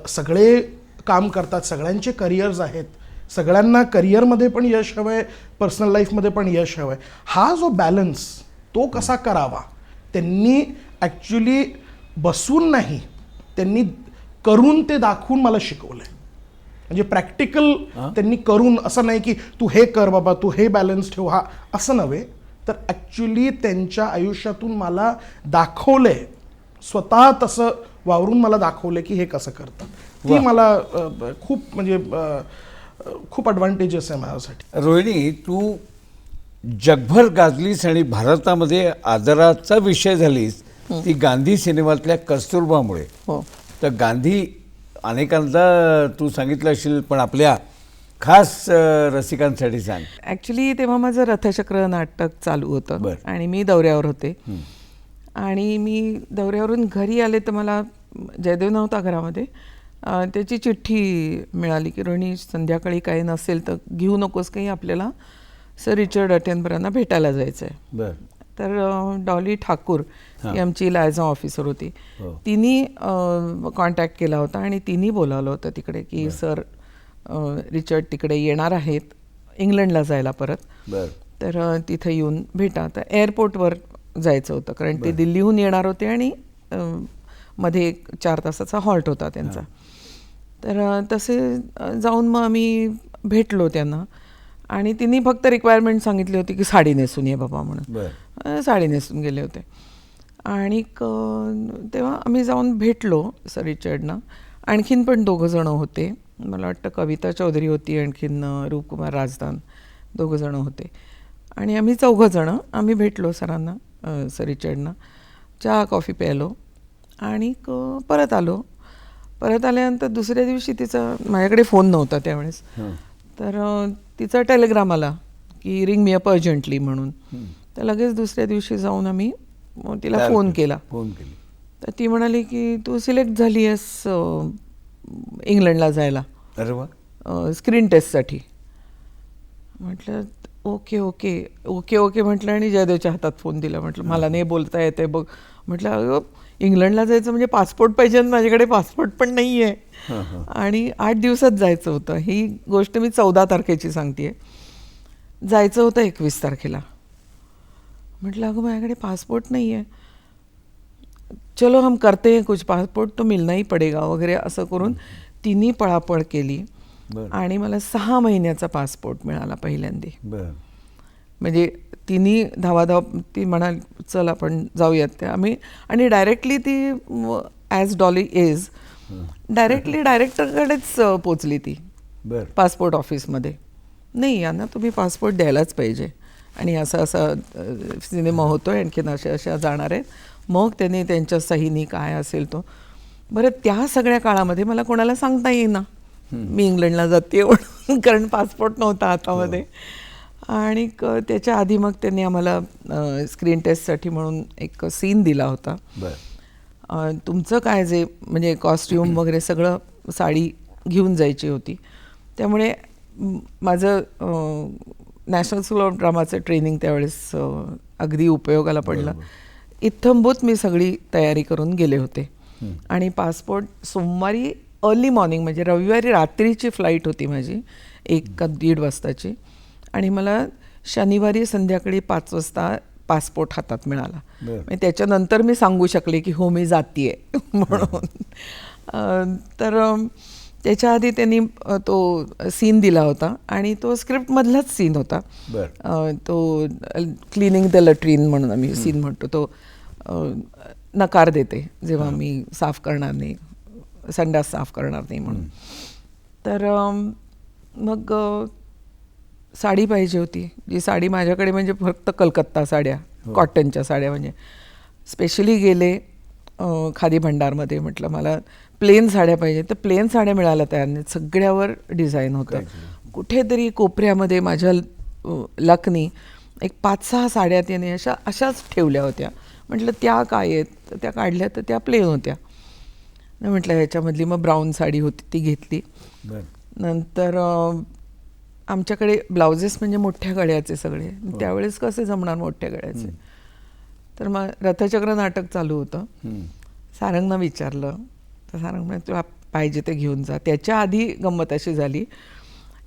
सगळे काम करतात, सगळ्यांचे करिअर्स आहेत, सगळ्यांना करिअरमध्ये पण यश हवं आहे, पर्सनल लाईफमध्ये पण यश हवं आहे. हा जो बॅलन्स तो कसा करावा, त्यांनी ॲक्च्युली बसून नाही, त्यांनी करून ते दाखवून मला शिकवलं आहे. म्हणजे प्रॅक्टिकल त्यांनी करून, असं नाही की तू हे कर बाबा, तू हे बॅलन्स ठेव, हा असं नव्हे, तर ॲक्च्युली त्यांच्या आयुष्यातून मला दाखवलं आहे, स्वतः तसं वावरून मला दाखवलं की हे कसं करतात. ती मला खूप म्हणजे खूप ॲडव्हान्टेजेस आहे माझ्यासाठी. रोहिणी, तू जगभर गाजलीस आणि भारतामध्ये आदराचा विषय झालीस ती गांधी सिनेमातल्या कस्तुरबामुळे. हो. तर गांधी अनेकांदा तू सांगितलं असेल, पण आपल्या खास रसिकांसाठी सांग. ॲक्च्युली तेव्हा माझं रथचक्र नाटक चालू होतं बरं. आणि मी दौऱ्यावर होते. आणि मी दौऱ्यावरून घरी आले तर मला जयदेव नव्हता घरामध्ये. त्याची चिठ्ठी मिळाली की रोहिणी, संध्याकाळी काही नसेल तर घेऊ नकोस काही, आपल्याला सर रिचर्ड अटेनबरांना भेटायला जायचं आहे. बरं. तर डॉली ठाकूर ही आमची लायझॉन ऑफिसर होती, हो. तिने कॉन्टॅक्ट केला होता आणि तिने बोलावलं होतं तिकडे की सर रिचर्ड तिकडे येणार आहेत इंग्लंडला जायला परत, बरं. तर तिथे येऊन भेटा. तर एअरपोर्टवर जायचं होतं कारण ते दिल्लीहून येणार होते आणि मध्ये 4 तासाचा हॉल्ट होता त्यांचा. तर तसे जाऊन मग आम्ही भेटलो त्यांना आणि तिने फक्त रिक्वायरमेंट सांगितली होती की साडी नेसून ये बाबा म्हणून. साडी नेसून गेले होते आणि तेव्हा आम्ही जाऊन भेटलो सर रिचर्डना. आणखीन पण 2 जणं होते, मला वाटतं कविता चौधरी होती, आणखीन रूपकुमार राजदान, 2 जणं होते आणि आम्ही 4 जणं आम्ही भेटलो सरांना, सर रिचर्डना. चहा कॉफी प्यायलो आणि परत आलो. परत आल्यानंतर दुसऱ्या दिवशी तिचा, माझ्याकडे फोन नव्हता त्यावेळेस, तर तिचा टेलिग्राम आला की रिंग मी अप अर्जंटली म्हणून. तर लगेच दुसऱ्या दिवशी जाऊन आम्ही तिला फोन केला. तर ती म्हणाली की तू सिलेक्ट झाली आहेस इंग्लंडला जायला. अरे वा. स्क्रीन टेस्टसाठी. म्हटलं ओके ओके ओके ओके म्हटलं आणि जयदेवच्या हातात फोन दिला. म्हटलं मला नाही बोलता येते बघ. म्हटलं अगं इंग्लंडला जायचं म्हणजे पासपोर्ट पाहिजे, माझ्याकडे पासपोर्ट पण नाही आहे आणि 8 दिवसात जायचं होतं. ही गोष्ट मी 14 तारखेची सांगते. जायचं होतं 21 तारखेला. म्हटलं अगं माझ्याकडे पासपोर्ट नाही आहे, चलो हम करते हैं कुछ, पासपोर्ट तो मिलना ही पडेगा वगैरे असं करून तिन्ही पळापळ केली आणि मला 6 महिन्याचा पासपोर्ट मिळाला पहिल्यांदा. म्हणजे तिन्ही धावाधाव ती म्हणाल चल आपण जाऊयात त्या आम्ही, आणि डायरेक्टली ती ॲज डॉली इज डायरेक्टली डायरेक्टरकडेच पोचली ती पासपोर्ट ऑफिसमध्ये. नाही यांना तुम्ही पासपोर्ट द्यायलाच पाहिजे आणि असा असा सिनेमा होतो आहे, आणखीन अशा अशा जाणार आहेत. मग त्यांनी त्यांच्या सहीनी काय असेल तो. बरं, त्या सगळ्या काळामध्ये मला कोणाला सांगता येईना मी इंग्लंडला जाते म्हणून, कारण पासपोर्ट नव्हता हातामध्ये. आणि त्याच्या आधी मग त्यांनी आम्हाला स्क्रीन टेस्टसाठी म्हणून एक सीन दिला होता. तुमचं काय जे म्हणजे कॉस्ट्यूम वगैरे सगळं साडी घेऊन जायची होती, त्यामुळे माझं नॅशनल स्कूल ऑफ ड्रामाचं ट्रेनिंग त्यावेळेस अगदी उपयोगाला पडलं. इत्थंभूत मी सगळी तयारी करून गेले होते आणि पासपोर्ट सोमवारी अर्ली मॉर्निंग म्हणजे रविवारी रात्रीची फ्लाईट होती माझी 1 का 1:30 वाजताची, आणि मला शनिवारी संध्याकाळी 5 वाजता पासपोर्ट हातात मिळाला. म्हणजे त्याच्यानंतर मी सांगू शकले की हो मी जातीये म्हणून. तर त्याच्या आधी त्यांनी तो सीन दिला होता आणि तो स्क्रिप्टमधलाच सीन होता. तो क्लिनिंग द लट्रीन म्हणून आम्ही सीन म्हणतो. तो नकार देते जेव्हा मी साफ करणार नाही, संडास साफ करणार नाही म्हणून. तर मग साडी पाहिजे होती, जी साडी माझ्याकडे म्हणजे फक्त कलकत्ता साड्या, कॉटनच्या साड्या म्हणजे. स्पेशली गेले खादी भंडारमध्ये. म्हटलं मला प्लेन साड्या पाहिजे, तर प्लेन साड्या मिळायला तयार नाहीत, सगळ्यावर डिझाईन होतं. कुठेतरी कोपऱ्यामध्ये माझ्या लकनी एक 5-6 साड्या त्याने अशाच ठेवल्या होत्या. म्हटलं त्या काय आहेत, तर त्या काढल्या तर त्या प्लेन होत्या. म्हटलं ह्याच्यामधली मग ब्राऊन साडी होती ती घेतली. नंतर आमच्याकडे ब्लाउजेस म्हणजे मोठ्या गळ्याचे सगळे, त्यावेळेस कसे जमणार मोठ्या गळ्याचे. तर मग रथचक्र नाटक चालू होतं. सारंगनं विचारलं, तर सारंग म्हणे तुला पाहिजे ते घेऊन जा. त्याच्या आधी गंमत अशी झाली,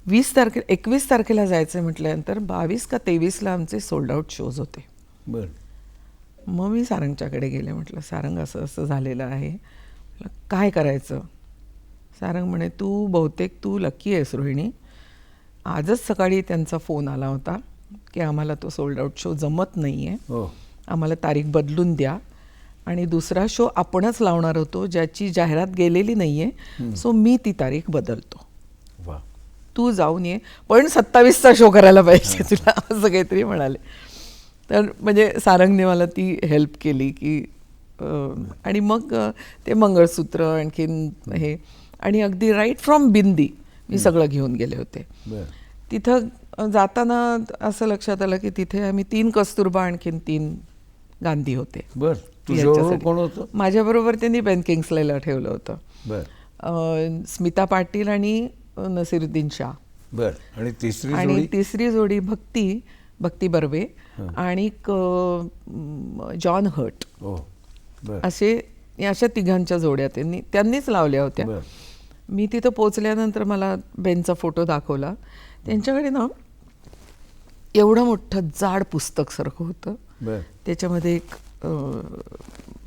21 तारखेला जायचं म्हटल्यानंतर 22 का 23ला आमचे सोल्ड आउट शोज होते. मग मी सारंगच्याकडे गेले. म्हटलं सारंग असं असं झालेलं आहे, काय करायचं. सारंग म्हणे बहुतेक तू लकी आहेस रोहिणी. आजच सकाळी त्यांचा फोन आला होता की आम्हाला तो सोल्ड आउट शो जमत नाही आहे, आम्हाला तारीख बदलून द्या, आणि दुसरा शो आपणच लावणार होतो ज्याची जाहिरात गेलेली नाही आहे, सो मी ती तारीख बदलतो, तू जाऊन ये, पण 27चा शो करायला पाहिजे तुला, असं काहीतरी म्हणाले. तर म्हणजे सारंगने मला ती हेल्प केली की आणि मग ते मंगळसूत्र आणखीन हे, आणि अगदी राईट फ्रॉम बिंदी मी सगळं घेऊन गेले होते. तिथं जाताना असं लक्षात आलं की तिथे आम्ही 3 कस्तुरबा आणखीन 3 गांधी होते. कोण होतं माझ्याबरोबर त्यांनी बेन किंग्सलेला ठेवलं होतं, स्मिता पाटील आणि नसीरुद्दीन शाह. आणि तिसरी जोडी भक्ती बर्वे आणि जॉन हर्ट, अशा तिघांच्या जोड्या त्यांनीच लावल्या होत्या. मी तिथं पोचल्यानंतर मला बेनचा फोटो दाखवला. त्यांच्याकडे ना एवढं मोठं जाड पुस्तक सारखं होतं, त्याच्यामध्ये एक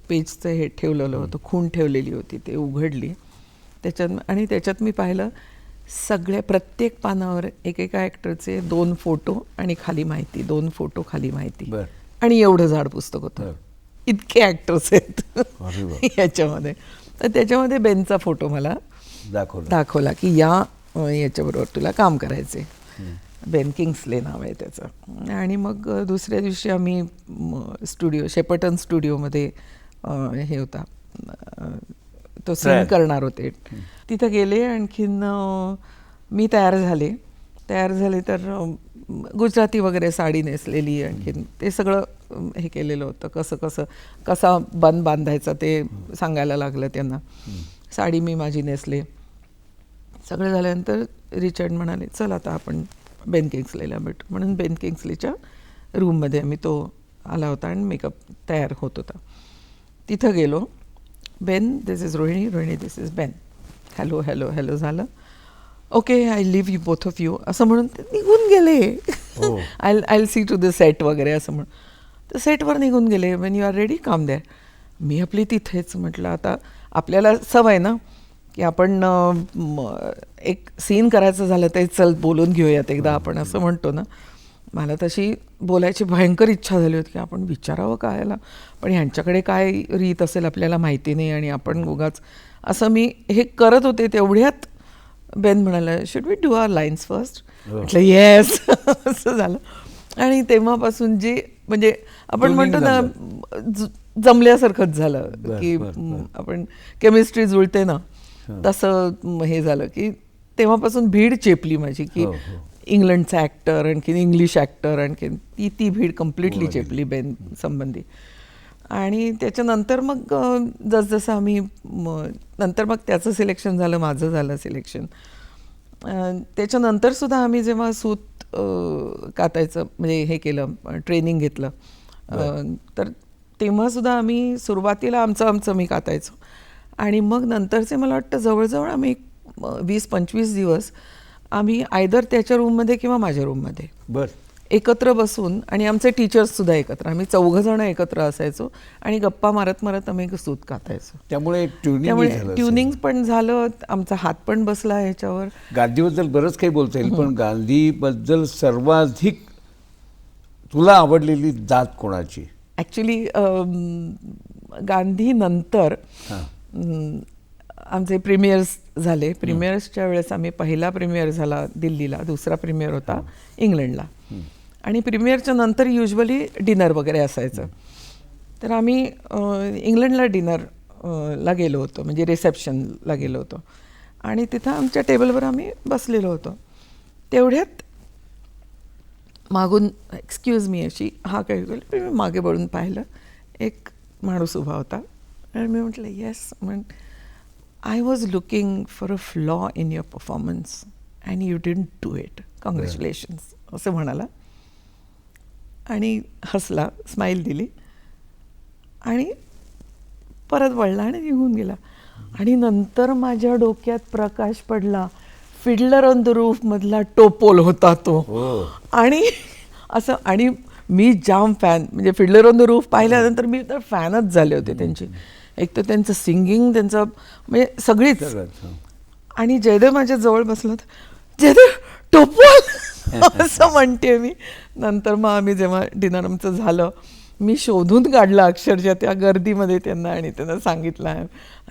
पेजचं हे ठेवलेलं होतं, खूण ठेवलेली होती, ते उघडली त्याच्यात मी पाहिलं प्रत्येक पानावर एकेका ॲक्टरचे 2 फोटो आणि खाली माहिती, 2 फोटो खाली माहिती, आणि एवढं जाड पुस्तक होतं. इतके ॲक्टर्स आहेत याच्यामध्ये. तर त्याच्यामध्ये बेनचा फोटो मला दाखवला की याच्याबरोबर तुला काम करायचे. बेन किंग्सले नाव आहे त्याचं. आणि मग दुसऱ्या दिवशी आम्ही शेपर्टन स्टुडिओमध्ये हे होता, तो सीन करणार होते. तिथं गेले, आणखीन मी तयार झाले तर गुजराती वगैरे साडी नेसलेली, आणखीन ते सगळं हे केलेलं होतं, कसा बन बांधायचा ते सांगायला लागलं त्यांना. साडी मी माझी नेसले. सगळं झाल्यानंतर रिचर्ड म्हणाले चल आता आपण बेन किंग्सलेला भेटू, म्हणून बेन किंग्सलेच्या रूममध्ये तो आला होता आणि मेकअप तयार होत होता. तिथं गेलो. Ben, this is Rohini, Rohini this is Ben, hello hello hello झालं. Okay, I leave you both of you असं म्हणून ते निघून गेले. I see to the set वगैरे असं म्हणून तर सेटवर निघून गेले. When you are ready come there. मी आपली तिथेच. म्हटलं आता आपल्याला सवय ना की आपण एक सीन करायचं झालं तर चल बोलून घेऊयात एकदा आपण, असं म्हणतो ना. मला तशी बोलायची भयंकर इच्छा झाली होती की आपण विचारावं काय याला, पण ह्यांच्याकडे काय रीत असेल आपल्याला माहिती नाही, आणि आपण उगाच असं मी हे करत होते. तेवढ्यात बेन म्हणाला should we do our lines first. म्हटलं येस. असं झालं. आणि तेव्हापासून जे म्हणजे आपण म्हणतो ना जमल्यासारखंच झालं की आपण केमिस्ट्री जुळते ना, तसं हे झालं की तेव्हापासून भीड चेपली माझी की इंग्लंडचा ॲक्टर, आणखीन इंग्लिश ॲक्टर, आणखीन ती भीड कम्प्लिटली चेपली बेन संबंधी. आणि त्याच्यानंतर मग जसजसं आम्ही नंतर मग त्याचं सिलेक्शन झालं, माझं झालं सिलेक्शन. त्याच्यानंतरसुद्धा आम्ही जेव्हा सूत कातायचं म्हणजे हे केलं, ट्रेनिंग घेतलं, तर तेव्हासुद्धा आम्ही सुरुवातीला आमचं मी कातायचो, आणि मग नंतरचे मला वाटतं जवळजवळ आम्ही 20-25 दिवस आम्ही आयदर त्याच्या रूममध्ये किंवा माझ्या रूममध्ये एकत्र बसून, आणि आमचे टीचर्ससुद्धा एकत्र, आम्ही 4 जण एकत्र असायचो आणि गप्पा मारत मारत आम्ही सूत कातायचो. त्यामुळे ट्युनिंग पण झालं, आमचा हात पण बसला ह्याच्यावर. गांधीबद्दल बरंच काही बोलता येईल, पण गांधीबद्दल सर्वाधिक तुला आवडलेली जात कोणाची? ॲक्च्युली गांधी नंतर आमचे प्रीमियर्स झाले. प्रीमियर्सच्या वेळेस आम्ही पहिला प्रीमियर झाला दिल्लीला, दुसरा प्रीमियर होता इंग्लंडला, आणि प्रीमियरच्या नंतर युजली डिनर वगैरे असायचं. तर आम्ही इंग्लंडला डिनरला गेलो होतो, म्हणजे रिसेप्शनला गेलो होतो. आणि तिथं आमच्या टेबलवर आम्ही बसलेलो होतो. तेवढ्यात मागून एक्सक्यूज मी अशी हा काही मी मागे वळून पाहिलं, एक माणूस उभा होता. आणि मी म्हटलं yes. I was looking for a flaw in your performance and you didn't do it, congratulations असं म्हणाला. आणि हसला, स्माईल दिली आणि परत वळला आणि निघून गेला. आणि नंतर माझ्या डोक्यात प्रकाश पडला, फिडलर ऑन द रूफ मधला टोपोल होता तो. आणि असं, आणि मी जाम फॅन, म्हणजे फिडलर ऑन द रूफ पाहिल्यानंतर मी तर फॅनच झाले होते त्यांची. एक तर त्यांचं सिंगिंग, त्यांचं म्हणजे सगळीच. आणि जयदेव माझ्या जवळ बसला होता, जयदेव टोपोल असं म्हणते मी. नंतर मग आम्ही जेव्हा डिनर आमचं झालं, मी शोधून काढलं अक्षरशः त्या गर्दीमध्ये त्यांना, आणि त्यांना सांगितलं I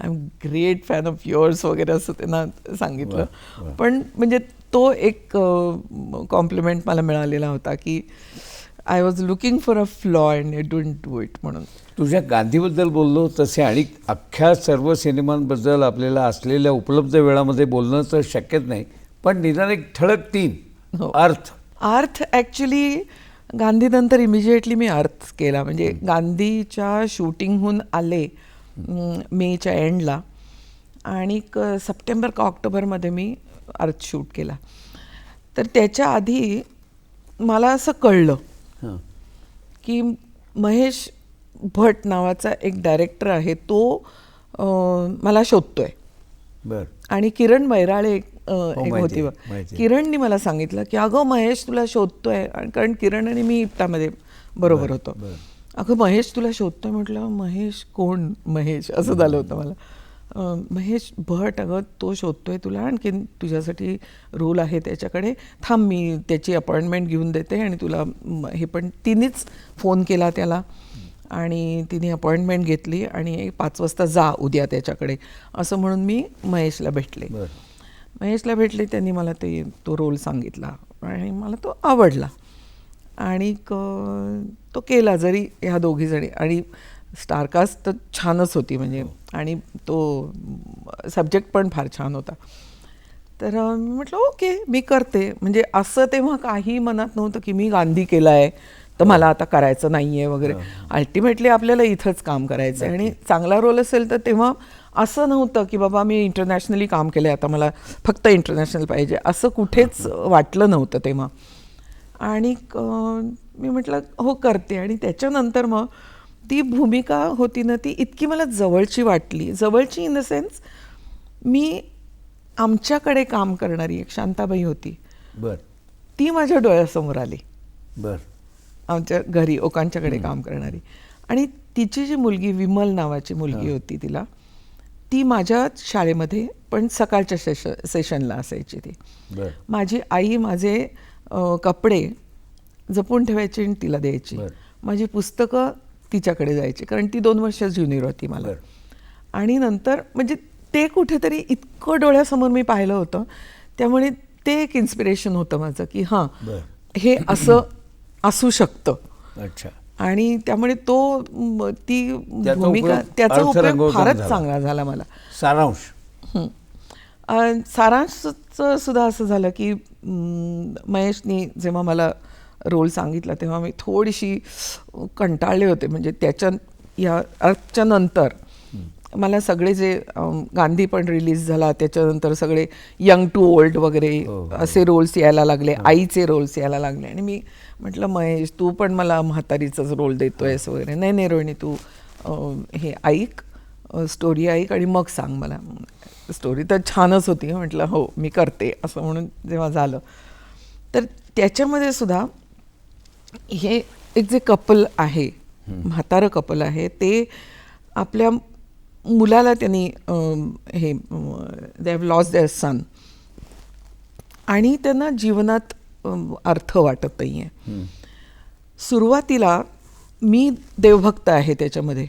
am great fan of yours वगैरे असं त्यांना सांगितलं. पण म्हणजे तो एक कॉम्प्लिमेंट मला मिळालेला होता की I was looking for a flaw and you don't do it म्हणून. तुझ्या गांधीबद्दल बोललो तसे आणि अख्ख्या सर्व सिनेमांबद्दल आपल्याला असलेल्या उपलब्ध वेळामध्ये बोलणं तर शक्यच नाही, पण निदान एक ठळक 3 अर्थ ॲक्च्युली गांधीनंतर इमिजिएटली मी अर्थ केला. म्हणजे गांधीच्या शूटिंगहून आले मेच्या एंडला, आणि सप्टेंबर का ऑक्टोबरमध्ये मी अर्थ शूट केला. तर त्याच्या आधी मला असं कळलं की महेश भट नावाचा एक डायरेक्टर आहे, तो मला शोधतोय. बरं. आणि किरण बैराळे एक होती. किरणनी मला सांगितलं की अगं महेश तुला शोधतोय, कारण किरण आणि मी इप्टामध्ये बरोबर होतो. अगं महेश तुला शोधतोय. म्हटलं महेश कोण? महेश असं झालं होतं मला. महेश भट, अगं तो शोधतोय तुला, आणखीन तुझ्यासाठी रोल आहे त्याच्याकडे, थांब मी त्याची अपॉइंटमेंट घेऊन देते आणि तुला हे. पण तिनेच फोन केला त्याला आणि तिने अपॉइंटमेंट घेतली आणि 5 वाजता जा उद्या त्याच्याकडे असं म्हणून मी महेशला भेटले. महेशला भेटले, त्यांनी मला तो रोल सांगितला आणि मला तो आवडला आणि तो केला. जरी ह्या दोघीजणी, आणि स्टारकास्ट तर छानच होती म्हणजे, आणि तो सब्जेक्ट पण फार छान होता. तर मी म्हटलं ओके मी करते. म्हणजे असं तेव्हा काही मनात नव्हतं की मी गांधी केला आहे तर मला आता करायचं नाही आहे वगैरे. अल्टिमेटली आपल्याला इथंच काम करायचं आहे, आणि चांगला रोल असेल तर तेव्हा असं नव्हतं की बाबा मी इंटरनॅशनली काम केलं आहे आता मला फक्त इंटरनॅशनल पाहिजे, असं कुठेच वाटलं नव्हतं तेव्हा. आणि मी म्हटलं हो करते. आणि त्याच्यानंतर मग ती भूमिका होती ना, ती इतकी मला जवळची वाटली. जवळची इन द सेन्स, मी आमच्याकडे काम करणारी एक शांताबाई होती, ती माझ्या डोळ्यासमोर आली. आमच्या घरी ओकांच्याकडे काम करणारी. आणि तिची जी मुलगी विमल नावाची मुलगी होती, ती माझ्या शाळेमध्ये पण सकाळच्या सेशनला असायची. ती माझी आई माझे कपडे जपून ठेवायची आणि तिला द्यायची. माझी पुस्तकं तिच्याकडे जायची, कारण ती 2 वर्ष ज्युनियर होती मला. आणि नंतर म्हणजे ते कुठेतरी इतकं डोळ्यासमोर मी पाहिलं होतं, त्यामुळे ते एक इन्स्पिरेशन होतं माझं की हां हे असं असू शकतं. अच्छा. आणि त्यामुळे ती भूमिका, त्याचा उपयोग फारच चांगला झाला मला. सारांशचं सुद्धा असं झालं की महेशनी जेव्हा मला रोल सांगितला तेव्हा मी थोडीशी कंटाळले होते. म्हणजे या अर्थच्या नंतर मला सगळे जे गांधी पण रिलीज झाला, त्याच्यानंतर सगळे यंग टू ओल्ड वगैरे असे रोल्स यायला लागले, आईचे रोल्स यायला लागले. आणि मी म्हटलं महेश तू पण मला म्हातारीचाच रोल देतोयस वगैरे. नाही रोहिणी तू हे ऐक, स्टोरी ऐक आणि मग सांग मला. स्टोरी तर छानच होती. म्हटलं हो मी करते असं म्हणून जेव्हा झालं, तर त्याच्यामध्ये सुद्धा हे एक जे कपल आहे, म्हातारं कपल आहे, ते आपल्या मुलाला त्यांनी हे दे हॅव लॉस्ट देअर सन, आणि त्यांना जीवनात अर्थ वाटत नाही आहे. सुरुवातीला मी देवभक्त आहे त्याच्यामध्ये,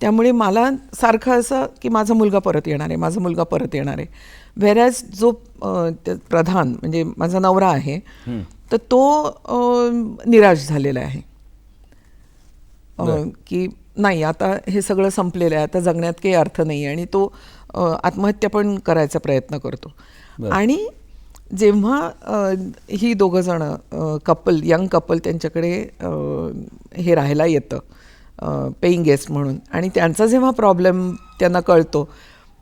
त्यामुळे मला सारखं असं की माझा मुलगा परत येणार आहे, माझा मुलगा परत येणार आहे. व्हेरॅज जो प्रधान म्हणजे माझा नवरा आहे, तर तो निराश झालेला आहे की नाही आता हे सगळं संपलेलं आहे, आता जगण्यात काही अर्थ नाही, आणि तो आत्महत्या पण करायचा प्रयत्न करतो. आणि जेव्हा ही दोघं जण यंग कपल त्यांच्याकडे हे राहायला येतं पेईंग गेस्ट म्हणून, आणि त्यांचा जेव्हा प्रॉब्लेम त्यांना कळतो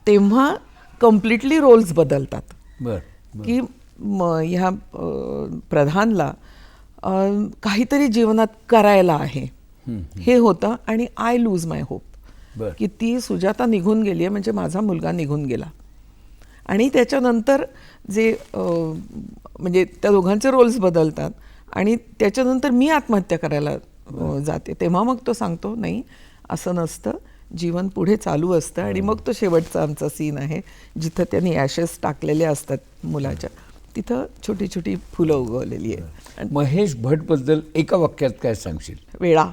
तेव्हा कम्प्लिटली रोल्स बदलतात. की ह्या प्रधानला काहीतरी जीवनात करायला आहे हे होतं, आणि आय लूज माय होप, की ती सुजाता निघून गेली आहे म्हणजे माझा मुलगा निघून गेला. आणि त्याच्यानंतर जे म्हणजे त्या दोघांचे रोल्स बदलतात, आणि त्याच्यानंतर मी आत्महत्या करायला जाते, तेव्हा मग तो सांगतो नाही असं नसतं, जीवन पुढे चालू असतं. आणि मग तो शेवटचा आमचा सीन आहे जिथं त्यांनी ॲशेस टाकलेले असतात मुलाच्या, तिथं छोटी छोटी फुलं उगवलेली आहे. महेश भटबद्दल एका वाक्यात काय सांगशील? वेडा.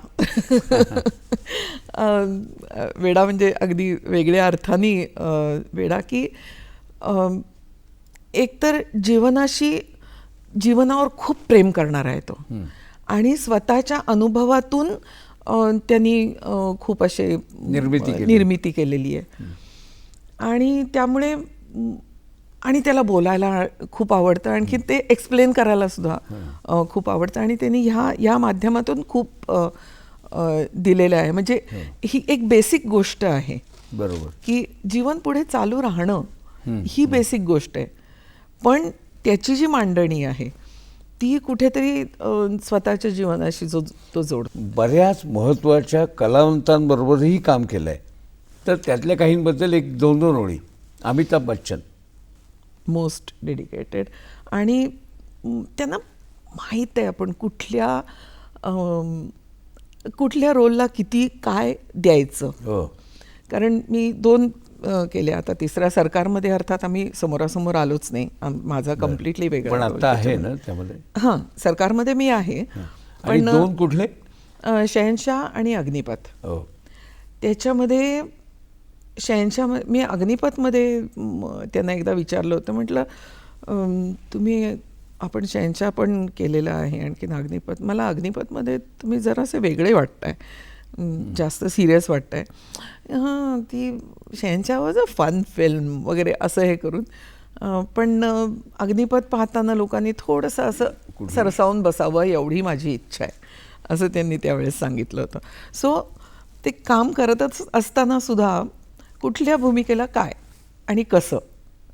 वेडा म्हणजे अगदी वेगळ्या अर्थाने वेडा, की एकतर जीवनावर खूप प्रेम करणारा आहे तो, आणि स्वतःच्या अनुभवातून त्यांनी खूप असे निर्मिती केलेली आहे. आणि त्यामुळे आणि त्याला बोलायला खूप आवडतं, आणखी ते एक्सप्लेन करायला सुद्धा खूप आवडतं, आणि त्यांनी ह्या माध्यमातून खूप दिलेलं आहे. म्हणजे ही एक बेसिक गोष्ट आहे, बरोबर, की जीवन पुढे चालू राहणं ही बेसिक गोष्ट आहे, पण त्याची जी मांडणी आहे ती कुठेतरी स्वतःच्या जीवनाशी तो जोडतो. बऱ्याच महत्त्वाच्या कलावंतांबरोबरही काम केलं आहे, तर त्यातल्या काहींबद्दल 1-2 ओळी. अमिताभ बच्चन मोस्ट डेडिकेटेड, आणि त्यांना माहीत आहे आपण कुठल्या रोलला किती काय द्यायचं. कारण मी 2 केले, आता तिसऱ्या सरकारमध्ये अर्थात आम्ही समोरासमोर आलोच नाही, माझा कम्प्लिटली वेगळा. पण आता आहे ना त्यामध्ये? हां, सरकारमध्ये मी आहे. पण 2 कुठले? शहनशाह आणि अग्निपथ. त्याच्यामध्ये शहनशाह, मी अग्निपथमध्ये त्यांना एकदा विचारलं होतं, म्हटलं आपण शहनशाह पण केलेलं आहे, आणखीन अग्निपथ, मला अग्निपथमध्ये तुम्ही जरासे वेगळे वाटताय, जास्त सिरियस वाटतंय. हां, ती शहनशाह वॉज अ फन फिल्म वगैरे असं हे करून, पण अग्निपथ पाहताना लोकांनी थोडंसं असं सरसावून बसावं एवढी माझी इच्छा आहे, असं त्यांनी त्यावेळेस सांगितलं होतं. सो ते काम करतच असताना सुद्धा कुठल्या भूमिकेला काय आणि कसं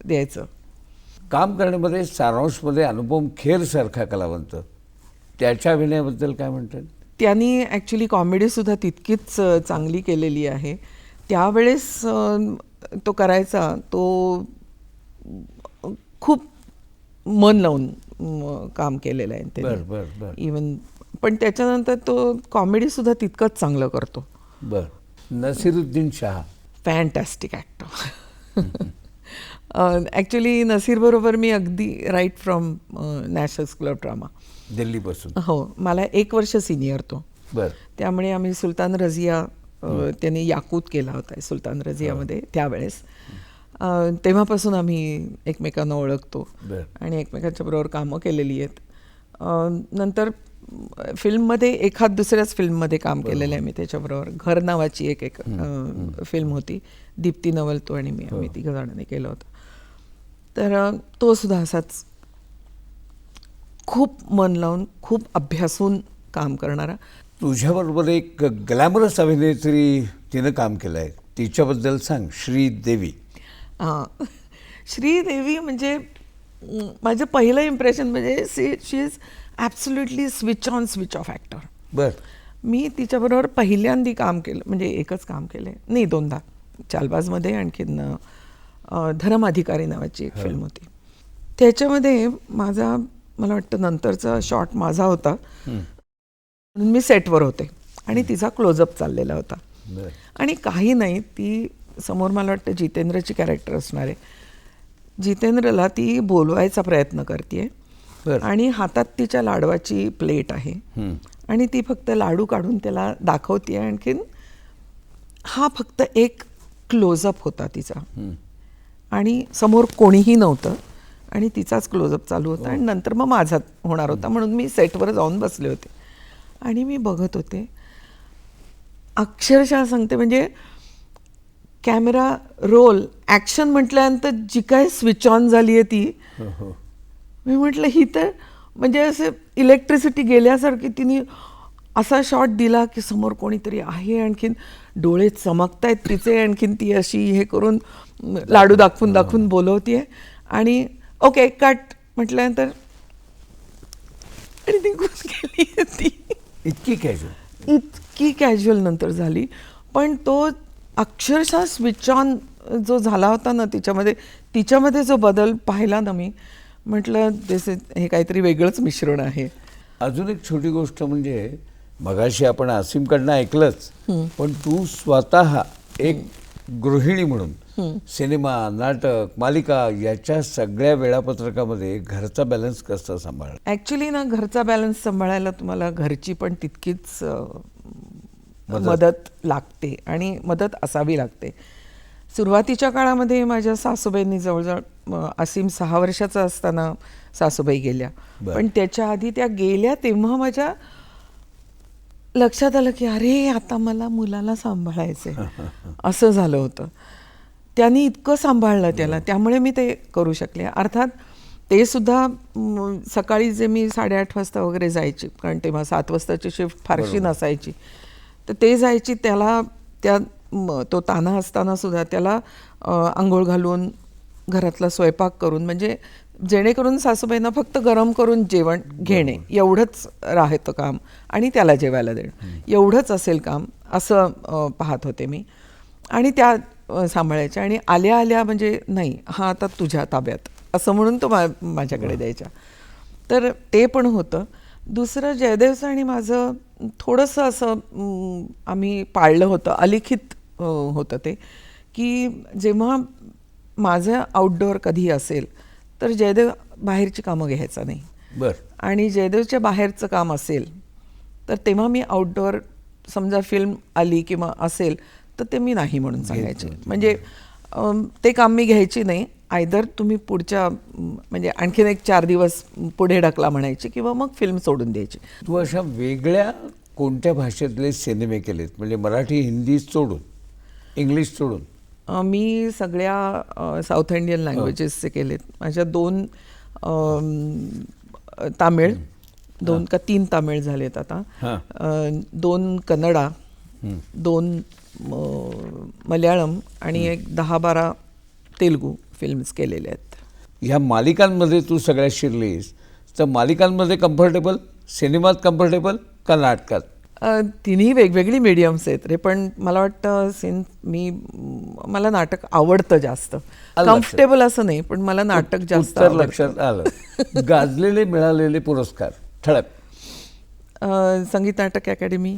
द्यायचं. काम करण्यामध्ये सारांशमध्ये अनुपम खेर सारखा कलावंत, त्याच्या अभिनयाबद्दल काय म्हणतात? त्यांनी ॲक्च्युली कॉमेडीसुद्धा तितकीच चांगली केलेली आहे. त्यावेळेस तो करायचा, तो खूप मन लावून काम केलेलं आहे त्याने इवन, पण त्याच्यानंतर तो कॉमेडीसुद्धा तितकंच चांगलं करतो. Naseeruddin Shah fantastic actor. Actually नसीरबरोबर मी अगदी right from national school of drama दिल्लीपासून. हो, मला 1 वर्ष सिनियर तो. त्यामुळे आम्ही सुलतान रझिया, त्यांनी याकूत केला होता सुलतान रझियामध्ये त्यावेळेस, तेव्हापासून आम्ही एकमेकांना ओळखतो आणि एकमेकांच्या बरोबर कामं केलेली आहेत. नंतर फिल्ममध्ये एखाद दुसऱ्याच फिल्ममध्ये काम केलेलं आहे मी त्याच्याबरोबर. घर नावाची एक फिल्म होती, दीप्ती नवल, तो आणि मी, आम्ही 3 जणांनी केलं होतं. तर तो सुद्धा असाच खूप मन लावून, खूप अभ्यासून काम करणारा. तुझ्याबरोबर एक ग्लॅमरस अभिनेत्री तिनं काम केलं आहे, तिच्याबद्दल सांग. श्रीदेवी. हां, श्रीदेवी म्हणजे माझं पहिलं इम्प्रेशन म्हणजे she is absolutely switch on switch off actor. मी तिच्याबरोबर पहिल्यांदा काम केलं, म्हणजे एकच काम केलं नाही, 2दा. चालबाजमध्ये, आणखीन धर्म अधिकारी नावाची एक फिल्म होती, त्याच्यामध्ये मला वाटतं नंतरचा शॉट माझा होता, म्हणून मी सेटवर होते आणि तिचा क्लोजअप चाललेला होता. आणि काही नाही, ती समोर मला वाटतं जितेंद्रची कॅरेक्टर असणार आहे, जितेंद्रला ती बोलवायचा प्रयत्न करते आणि हातात तिच्या लाडवाची प्लेट आहे आणि ती फक्त लाडू काढून त्याला दाखवते. आणखीन हा फक्त एक क्लोजअप होता तिचा आणि समोर कोणीही नव्हतं आणि तिचाच क्लोजअप चालू होता आणि नंतर मग माझा होणार होता, म्हणून मी सेटवर जाऊन बसले होते आणि मी बघत होते अक्षरशः सांगते, म्हणजे कॅमेरा रोल ॲक्शन म्हटल्यानंतर जी काय स्विच ऑन झाली आहे ती, मी म्हटलं ही तर म्हणजे असं इलेक्ट्रिसिटी गेल्यासारखी तिने असा शॉट दिला की समोर कोणीतरी आहे, आणखीन डोळे चमकतायत तिचे, आणखीन ती अशी हे करून लाडू दाखवून दाखवून बोलवतीये आणि ओके कट म्हटल्यानंतर आणि निघून गेली ती. इतकी कॅज्युअल नंतर झाली, पण तो अक्षरशः स्विच ऑन जो झाला होता ना तिच्यामध्ये जो बदल पाहिला ना मी म्हटलं हे काहीतरी वेगळंच मिश्रण आहे. अजून एक छोटी गोष्ट म्हणजे मगाशी आपण असीमकडनं ऐकलंच, पण तू स्वतः एक गृहिणी म्हणून सिनेमा, नाटक, मालिका याच्या सगळ्या वेळापत्रकामध्ये घरचा बॅलन्स कसा सांभाळ? ॲक्च्युली ना घरचा बॅलन्स सांभाळायला तुम्हाला घरची पण तितकीच मदत लागते आणि मदत असावी लागते. सुरुवातीच्या काळामध्ये माझ्या सासूबाईंनी जवळजवळ असीम 6 वर्षाचा असताना सासूबाई गेल्या, पण त्याच्या आधी त्या गेल्या तेव्हा माझ्या लक्षात आलं की अरे आता मला मुलाला सांभाळायचंय असं झालं होतं. त्यांनी इतकं सांभाळलं त्याला, त्यामुळे मी ते करू शकले. अर्थात ते सुद्धा सकाळी जे मी 8:30 वाजता वगैरे जायची, कारण तेव्हा 7 वाजताची शिफ्ट फारशी नसायची, तर ते जायची त्याला तो तान्हा असताना सुद्धा त्याला आंघोळ घालून घरातला स्वयंपाक करून, म्हणजे जेणेकरून सासूबाईंना फक्त गरम करून जेवण घेणे एवढंच राहतं काम आणि त्याला जेवायला देणं एवढंच असेल काम असं पाहत होते मी. आणि त्या सांभाळायच्या आणि आल्या आल्या म्हणजे नाही हा आता तुझ्या ताब्यात असं म्हणून तो माझ्याकडे द्यायच्या. तर ते पण होतं. दुसरं जयदेवचं आणि माझं थोडंसं असं आम्ही पाळलं होतं, अलिखित होतं ते, की जेव्हा माझं आउटडोअर कधी असेल तर जयदेव बाहेरची कामं घ्यायचा नाही. आणि जयदेवच्या बाहेरचं काम असेल तर तेव्हा मी आउटडोअर समजा फिल्म आली किंवा असेल तर ते मी नाही म्हणून सांगायचे. म्हणजे ते काम मी घ्यायची नाही. आयदर तुम्ही पुढच्या म्हणजे आणखीन एक 4 दिवस पुढे ढकला म्हणायची किंवा मग फिल्म सोडून द्यायची. तू अशा वेगळ्या कोणत्या भाषेतले सिनेमे केलेत, म्हणजे मराठी, हिंदी सोडून, इंग्लिश सोडून? मी सगळ्या साऊथ इंडियन लँग्वेजेसचे केलेत. माझ्या 2 तामिळ, 2 का 3 तामिळ झालेत आता, 2 कन्नडा, 2 मल्याळम आणि एक 10-12 तेलुगू फिल्म्स केलेले आहेत. ह्या मालिकांमध्ये तू सगळ्या शिरलीस, तर मालिकांमध्ये कम्फर्टेबल, सिनेमात कम्फर्टेबल का नाटकात? तिन्ही वेगवेगळी मीडियम्स आहेत रे, पण मला वाटतं मला नाटक आवडतं जास्त. कम्फर्टेबल असं नाही, पण मला नाटक जास्त आवडतं. लक्षात आलं. गाजलेले मिळालेले पुरस्कार ठळक: संगीत नाटक academy,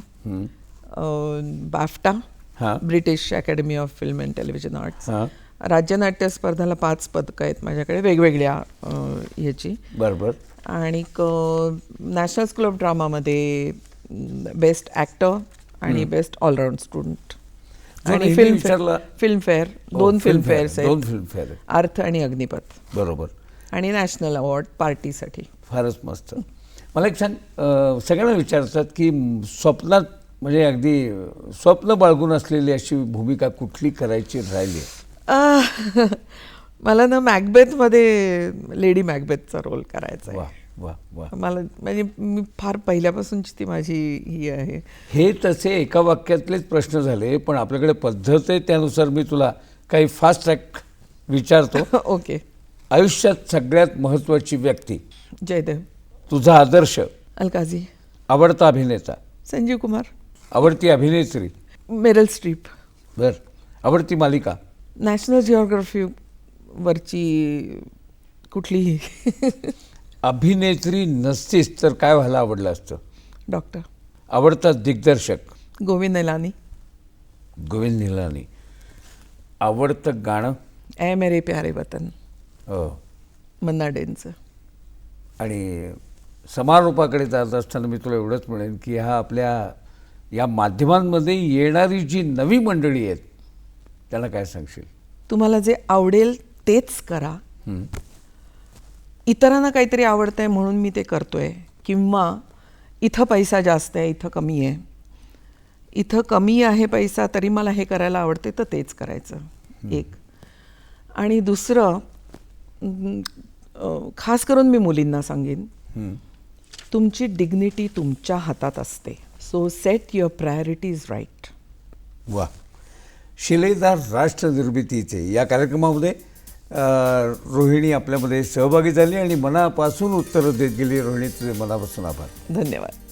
BAFTA, British academy of film and television arts, राज्य नाट्य स्पर्धाला 5 पदकं आहेत माझ्याकडे वेगवेगळ्या ह्याची. बरोबर. आणि नॅशनल स्कूल ऑफ ड्रामामध्ये बेस्ट ॲक्टर आणि बेस्ट ऑलराऊंड स्टुडंट. आणि फिल्मफेअर 2 फिल्मफेअर्स आहेत, 2 फिल्मफेअर, अर्थ आणि अग्निपथ. बरोबर. आणि नॅशनल अवॉर्ड पार्टीसाठी. फारच मस्त. मला एक सांग, सगळ्यांना विचारतात की स्वप्नात म्हणजे अगदी स्वप्न बाळगून असलेली अशी भूमिका कुठली करायची राहिली? मला ना मॅकबेथमध्ये लेडी मॅकबेथचा रोल करायचा आहे. वा वा. मला म्हणजे मी फार पहिल्यापासूनची ती माझी ही आहे. हे तसे एका वाक्यातलेच प्रश्न झाले, पण आपल्याकडे पद्धत आहे त्यानुसार मी तुला काही फास्ट ट्रॅक विचारतो. ओके. आयुष्यात सगळ्यात महत्त्वाची व्यक्ती? जयदेव. तुझा आदर्श? अलकाजी. आवडता अभिनेता? संजीव कुमार. आवडती अभिनेत्री? Meryl Streep. बर. आवडती मालिका? नॅशनल जिओग्राफी वरची कुठलीही. अभिनेत्री नसतीस तर काय व्हायला आवडलं असतं? डॉक्टर. आवडता दिग्दर्शक? गोविंद निलानी. गोविंद निलानी. आवडतं गाणं? ए मेरे प्यारे वतन, मन्ना डेंचं. आणि समारोपाकडे जात असताना मी तुला एवढंच म्हणेन की आपल्या या माध्यमांमध्ये येणारी जी नवी मंडळी आहेत त्यांना काय सांगशील? तुम्हाला जे आवडेल तेच करा. इतरांना काहीतरी आवडतंय म्हणून मी ते करतोय, किंवा इथं पैसा जास्त आहे इथं कमी आहे, इथं कमी आहे पैसा तरी मला हे करायला आवडते तर तेच करायचं एक. आणि दुसरं खास करून मी मुलींना सांगेन, तुमची डिग्निटी तुमच्या हातात असते. So set your priorities right. वा. शिलेदार राष्ट्र निर्मितीचे या कार्यक्रमामध्ये रोहिणी आपल्यामध्ये सहभागी झाली आणि मनापासून उत्तरं देत गेली. रोहिणी, तुझे मनापासून आभार. धन्यवाद.